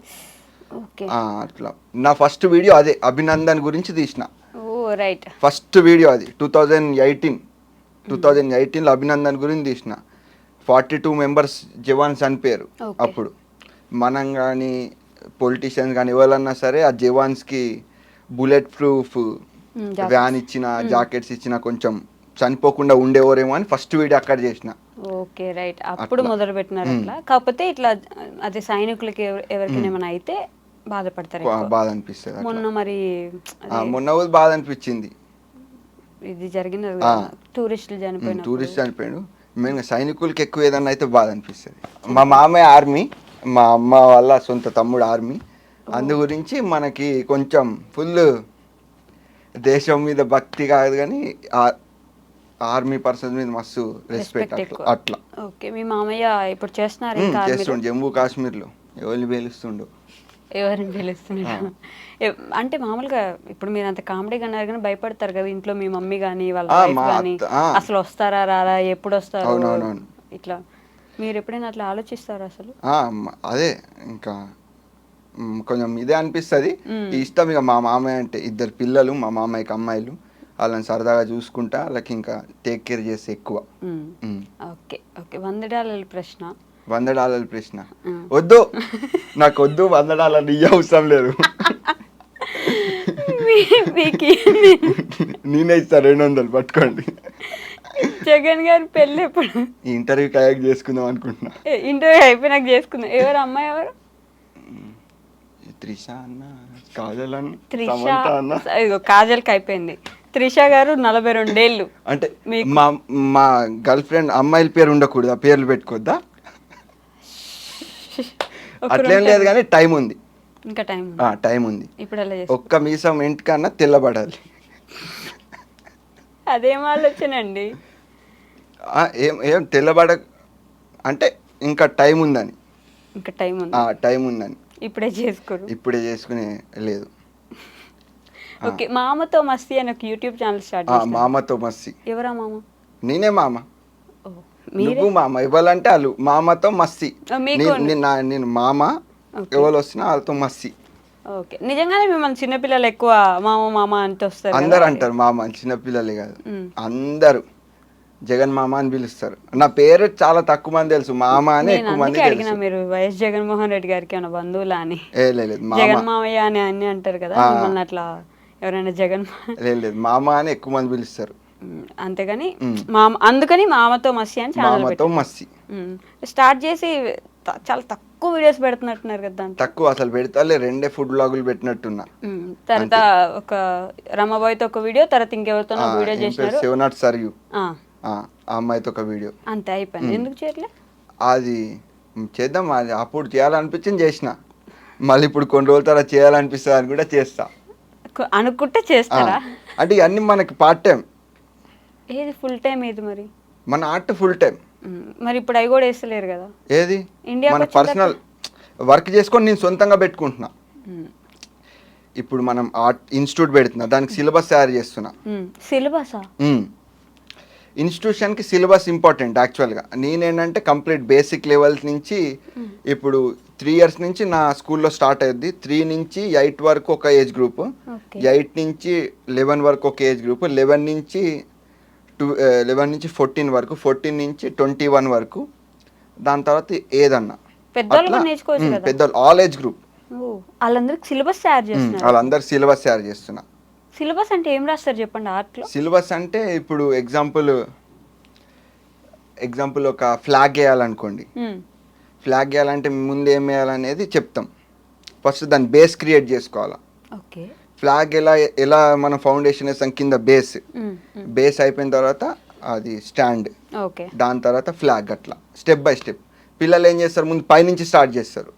ఓకే అట్లా నా ఫస్ట్ వీడియో అదే అభినందన్ గురించి తీసిన. ఓ రైట్ ఫస్ట్ వీడియో అది 2018లో అభినందన్ గురించి తీసిన. 42 మెంబర్స్ జవాన్స్ చనిపోయారు. Okay. అప్పుడు మనం కానీ పొలిటీషియన్స్ కానీ ఎవరన్నా సరే ఆ జవాన్స్కి బుల్లెట్ ప్రూఫ్ వ్యాన్ ఇచ్చిన జాకెట్స్ ఇచ్చిన కొంచెం చనిపోకుండా ఉండేవారేమో అని ఫస్ట్ వీడియో అక్కడ చేసిన. ఓకే రైట్ అప్పుడు మొదలు పెట్టినారు అట్లా. కాకపోతే ఇట్లా అదే సైనికులకి ఎవరికైనా ఏమైనా అయితే బాధపడతారు ఎక్కువ. బాధ అనిపిస్తుంది. మొన్న మరి మొన్న రోజు బాధ అనిపించింది. ఇది జరిగిన టూరిస్టులు చనిపోయిన టూరిస్ట్ చనిపోయాడు. మెయిన్గా సైనికులకి ఎక్కువ ఏదన్నా అయితే బాధ అనిపిస్తుంది. మా మామయ్య ఆర్మీ, మా అమ్మ వాళ్ళ సొంత తమ్ముడు ఆర్మీ. అందు గురించి మనకి కొంచెం ఫుల్ దేశం మీద భక్తి కాదు కానీ ఆర్మీ పర్సన్ మీద మస్తు రెస్పెక్ట్ అట్లా. ఓకే మీ మామయ్య ఇప్పుడు చేస్తున్నారు చేస్తుండు జమ్మూ కాశ్మీర్లో. ఎవరిని పేలుస్తుండు? ఎవరిని పిలుస్తున్నారు అంటే మామూలుగా ఇప్పుడు మీరు అంత కామెడీగా అన్నారు కానీ భయపడతారు కదా ఇంట్లో మీ మమ్మీ కానీ వాళ్ళ వైఫ్ కానీ అసలు వస్తారా రారా ఎప్పుడు వస్తారు ఇట్లా మీరు ఎప్పుడైనా అట్లా ఆలోచిస్తారా అసలు? అదే ఇంకా కొంచెం ఇదే అనిపిస్తుంది. ఇష్టం ఇక మా మామయ్య అంటే 2 పిల్లలు, మా మామయ్యకి అమ్మాయిలు. వాళ్ళని సరదాగా చూసుకుంటా వాళ్ళకి ఇంకా టేక్ కేర్ చేస్తే ఎక్కువ. ఓకే ఓకే $100 ప్రశ్న. $100 ప్రశ్న వద్దు, నాకు వద్దు. $100 ఇయ్య అవసరం లేదు. నేనే ఇస్తా 200 పట్టుకోండి. జగన్ గారి పెళ్ళి ఎప్పుడు? ఈ ఇంటర్వ్యూ కయాక్ చేసుకుందాం అనుకుంటున్నా. ఇంటర్వ్యూ అయిపోయినాక చేసుకుందాం. ఎవరు అమ్మాయి ఎవరు? త్రిష అన్న, కాజల్ అన్న, త్రిష సమంత అన్న. కాజల్కి అయిపోయింది. త్రిష గారు 42 ఏళ్ళు. అంటే మా గర్ల్ ఫ్రెండ్ అమ్మాయిల పేరు ఉండకూడదు, ఆ పేర్లు పెట్టుకోద్దా? అట్లేం లేదు కానీ టైం ఉంది, ఇంకా టైం ఉంది. ఇప్పుడు అలా ఒక్క మీసం ఇంటికన్నా తెల్లబడాలి. అదేం ఆలోచన అండి? ఏం తెల్లబడ అంటే ఇంకా టైం ఉందని. ఇంకా టైం ఉంది, టైం ఉందని. ఇప్పుడే చేసుకునే లేదు. ఓకే మామతో మస్తీ అని ఒక యూట్యూబ్ ఛానల్ స్టార్ట్ చేశారు. మామతో మస్తీ. ఎవరా మామ? నేనే మామ. నువ్వు మామ ఇవ్వాలంటే వాళ్ళు మామతో మస్తీ. నేను మామ, ఎవరు వస్తున్నా వాళ్ళతో మస్తీ. ఓకే నిజంగానే మిమ్మల్ని చిన్నపిల్లలు ఎక్కువ మామ మామ అంటే వస్తారు? అందరు అంటారు మామ, చిన్నపిల్లలే కాదు అందరూ జగన్ మామ అని పిలుస్తారు. నా పేరు చాలా తక్కువ మంది తెలుసు, మామ అని ఎక్కువ మంది అడిగినా. మీరు వైఎస్ జగన్మోహన్ రెడ్డి గారికి ఏమైనా బంధువులా అని? లేదు జగన్ మామయ్య అని అన్ని అంటారు కదా, మిమ్మల్ని అట్లా ఎవరైనా జగన్? లేదు మామ అని ఎక్కువ మంది పిలుస్తారు అంతేగాని మామ, అందుకని మామతో మస్తీ అని ఛానల్ స్టార్ట్ చేసి చాలా తక్కువ వీడియోస్ పెడుతున్నట్టున్నారు కదా? తక్కువ అసలు పెడతా, 2 ఫుడ్ బ్లాగులు పెట్టినట్టున్నా. తర్వాత ఒక రమాబాయ్తో ఒక వీడియో, తర్వాత ఇంకెవరితో వీడియో చేసినారు. శివనాథ్ సర్యు ఆ అమ్మాయితో ఒక వీడియో. అంతే అయిపోయింది. ఎందుకు చేయట్లే? అది చేద్దాం, అది అప్పుడు చేయాలనిపించింది చేసిన. మళ్ళీ ఇప్పుడు కొన్ని రోజుల తర్వాత చేయాలనిపిస్తుంది అని కూడా చేస్తా. అనుకుంటే చేస్తారా? అంటే ఇవన్నీ మనకి పార్ట్ టైం. ఏది ఫుల్ టైం? ఏది మరి మన ఆర్ట్ ఫుల్ టైం. మరి ఇప్పుడు అవి కూడా వేస్తలేరు కదా? ఏది మన పర్సనల్ వర్క్ చేసుకొని నేను సొంతంగా పెట్టుకుంటున్నా. ఇప్పుడు మనం ఆర్ట్ ఇన్స్టిట్యూట్ పెడుతున్నా, దానికి సిలబస్ తయారు చేస్తున్నా. సిలబసా? ఇన్స్టిట్యూషన్కి సిలబస్ ఇంపార్టెంట్ యాక్చువల్గా. నేనేంటంటే కంప్లీట్ బేసిక్ లెవెల్స్ నుంచి ఇప్పుడు 3 years నుంచి నా స్కూల్లో స్టార్ట్ అయ్యింది. 3 నుంచి 8 వరకు ఒక ఏజ్ గ్రూప్, 8 నుంచి 11 వరకు ఒక ఏజ్ గ్రూప్, 11 నుంచి 14 వరకు, 14 నుంచి 21 వరకు. దాని తర్వాత ఏదన్నా పెద్దవాళ్ళు ఆల్ ఏజ్ గ్రూప్. ఓ వాళ్ళందరికి సిలబస్ తయారు చేస్తున్నారు. వాళ్ళందరు సిలబస్ తయారు చేస్తున్నా. సిలబస్ అంటే ఏం రాస్తారు చెప్పండి ఆర్ట్లో? సిలబస్ అంటే ఇప్పుడు ఎగ్జాంపుల్ ఒక ఫ్లాగ్ వేయాలనుకోండి. ఫ్లాగ్ వేయాలంటే ముందు ఏం వేయాలనేది చెప్తాం. ఫస్ట్ దాని బేస్ క్రియేట్ చేసుకోవాలా. ఓకే. ఫ్లాగ్ ఎలా మనం ఫౌండేషన్ వేస్తాం, కింద బేస్ అయిపోయిన తర్వాత అది స్టాండ్, ఓకే, దాని తర్వాత ఫ్లాగ్, అట్లా స్టెప్ బై స్టెప్. పిల్లలు ఏం చేస్తారు, ముందు పైనుంచి స్టార్ట్ చేస్తారు.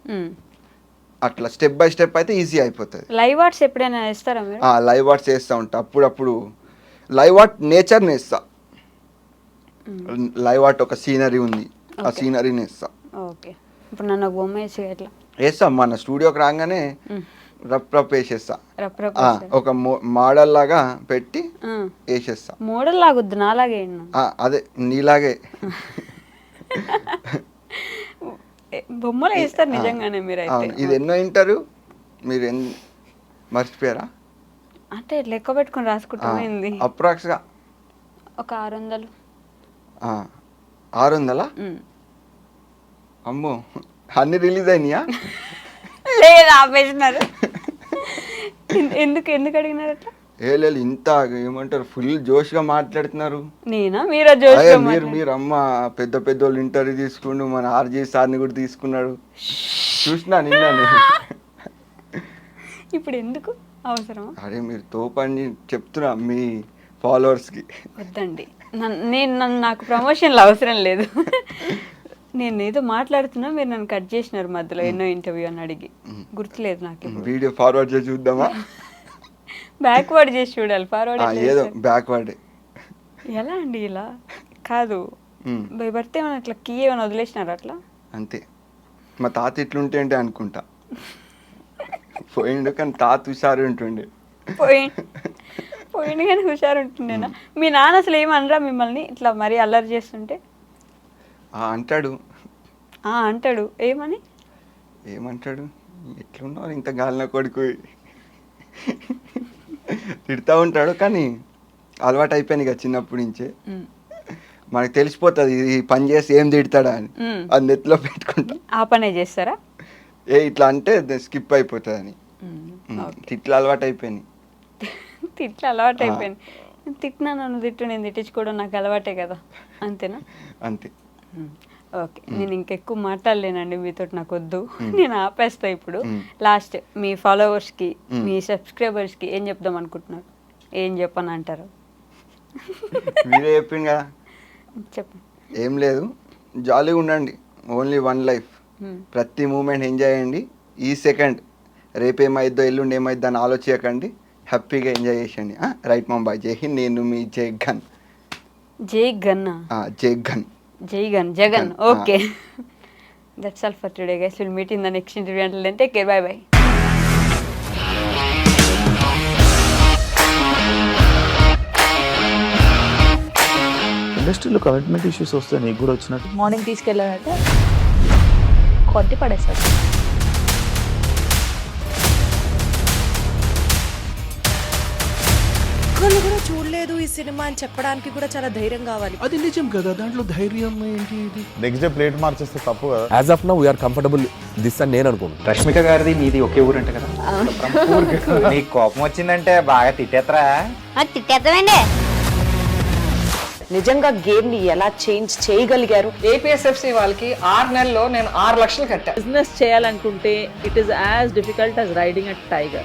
అట్లా స్టెప్ బై స్టెప్ అయితే ఈజీ అయిపోతుంది. లైవ్ ఆర్ట్స్ ఎప్పుడైనా వేస్తారా మీరు? లైవ్ ఆర్ట్స్ వేస్తూ ఉంటా. అప్పుడప్పుడు లైవ్ ఆర్ట్ నేచర్ నేస్తా. లైవ్ ఆర్ట్ ఒక సీనరీ ఉంది, ఆ సీనరీ నేస్తా. ఓకే. ఇప్పుడు నన్ను ఒక బొమ్మ వేసి ఎట్లా వేస్తా, మన స్టూడియోకి రాగానే రప్ వేసేస్తా. రప్ ఒక మోడల్ లాగా పెట్టి వేసేస్తా. మోడల్ లాగొద్దు, నాలాగే అదే నీలాగే బొమ్మలు వేస్తారు నిజంగానే మీరు అయితే. ఇది ఎన్నో ఇంటర్వ్యూ మీరు మర్చిపోయారా? అంటే లెక్క పెట్టుకుని రాసుకుంటామైంది. అప్రాక్స్గా ఒక 600. 600? అమ్మో, అన్ని రిలీజ్ అయినాయా? లేదు, ఆపేసినారు. ఎందుకు అడిగినారు అట్లా? లేదు, ఇంత ఏమంటారు, ఫుల్ జోష్గా మాట్లాడుతున్నారు. నేనా మీరా జోష్? మీరు అమ్మ పెద్ద పెద్దోళ్ళు ఇంటర్వ్యూ తీసుకుంటూ మన ఆర్జీ సార్ని కూడా తీసుకున్నాడు, చూసినా నిన్న. ఇప్పుడు ఎందుకు అవసరమా? అరే మీరు తోపని చెప్తున్నా మీ ఫాలోవర్స్కి. వద్దండి, నాకు ప్రమోషన్లు అవసరం లేదు. నేను ఏదో మాట్లాడుతున్నా, మీరు నన్ను కట్ చేసినారు మధ్యలో. ఎన్నో ఇంటర్వ్యూ అని అడిగి గుర్తులేదు నాకు. వీడియో ఫార్వర్డ్ చేసి చూద్దామా? బ్యాక్వర్డ్ చేసి చూడాలి, ఫార్వర్డ్ ఏదో బ్యాక్వర్డ్. ఎలా అండి ఇలా కాదు? బై బర్త్ ఏమైనా అట్లా కీ ఏమైనా వదిలేసినారు అట్లా? అంతే. మా తాత ఇట్లుంటే అంటే అనుకుంటా పోయిండు, కానీ తాత హుషారు ఉంటుండే. పోయిండు కానీ హుషారు ఉంటుండేనా? మీ నాన్న అసలు ఏమనరా మిమ్మల్ని ఇట్లా మరీ అల్లరి చేస్తుంటే? అంటాడు. ఏమంటాడు? ఎట్లున్నావు ఇంత గాలిన కొడుకు తిడతా ఉంటాడు, కానీ అలవాటు అయిపోయింది కదా చిన్నప్పటి నుంచే. మనకు తెలిసిపోతుంది ఈ పని చేసి ఏం తిడతాడా అని, అది నెత్తిలో పెట్టుకుంటాం. ఆ పనే చేస్తారా? ఇట్లా అంటే స్కిప్ అయిపోతుంది అని. తిట్లు అలవాటు అయిపోయింది. తిట్టినా నన్ను తిట్టు, నేను తిట్టించుకోవడం నాకు అలవాటే కదా, అంతేనా? అంతే. ఓకే, నేను ఇంకెక్కువ మాట్లాడలేనండి మీతో, నాకు వద్దు, నేను ఆపేస్తా ఇప్పుడు. లాస్ట్ మీ ఫాలోవర్స్కి, మీ సబ్స్క్రైబర్స్కి ఏం చెప్దాం అనుకుంటున్నారు? ఏం చెప్పని అంటారు? మీరే చెప్పింది కదా, చెప్పండి. ఏం లేదు, జాలీగా ఉండండి. Only one life. ప్రతి మూమెంట్ ఎంజాయ్ చేయండి. ఈ సెకండ్ రేపేమైద్దో ఎల్లుండి ఏమైద్దో అని ఆలోచించకండి. హ్యాపీగా ఎంజాయ్ చేయండి. రైట్ ముంబై. జై హింద్. నేను మీ Jagan. Jagan. Okay, that's all for today guys. Will meet in the next interview. Until then take care, bye bye. ఇండస్ట్రీలో కమిట్మెంట్ ఇష్యూస్ వస్తే నీకు కూడా వచ్చినట్టు? మార్నింగ్ తీసుకెళ్ళాడంటే కొట్టి పడేస్తాడు. ఒక్కళ్ళు కూడా చూడలేదు ఈ సినిమా అని చెప్పడానికి కూడా చాలా ధైర్యం కావాలి. అది నిజం కదా, దాంట్లో ధైర్యం ఏంటి? ఇది నెక్స్ట్ డే ప్లేట్ మార్చేస్తే తప్పు కదా. As of now we are comfortable this అని నేను అనుకుంటున్నాను. రష్మిక గారిది మీది ఒకే ఊరంట కదా? నీకు కోపం వచ్చిందంటే బాగా తిట్టేత్తరా? తిట్టేద్దామండి. నిజంగా గేమ్ ని ఎలా చేంజ్ చేయగలిగారు? ఏపీఎస్ఎఫ్సి వాళ్ళకి 6 నెలల్లో నేను 6 లక్షలు కట్టా. బిజినెస్ చేయాలనుకుంటే it is as difficult as riding a tiger.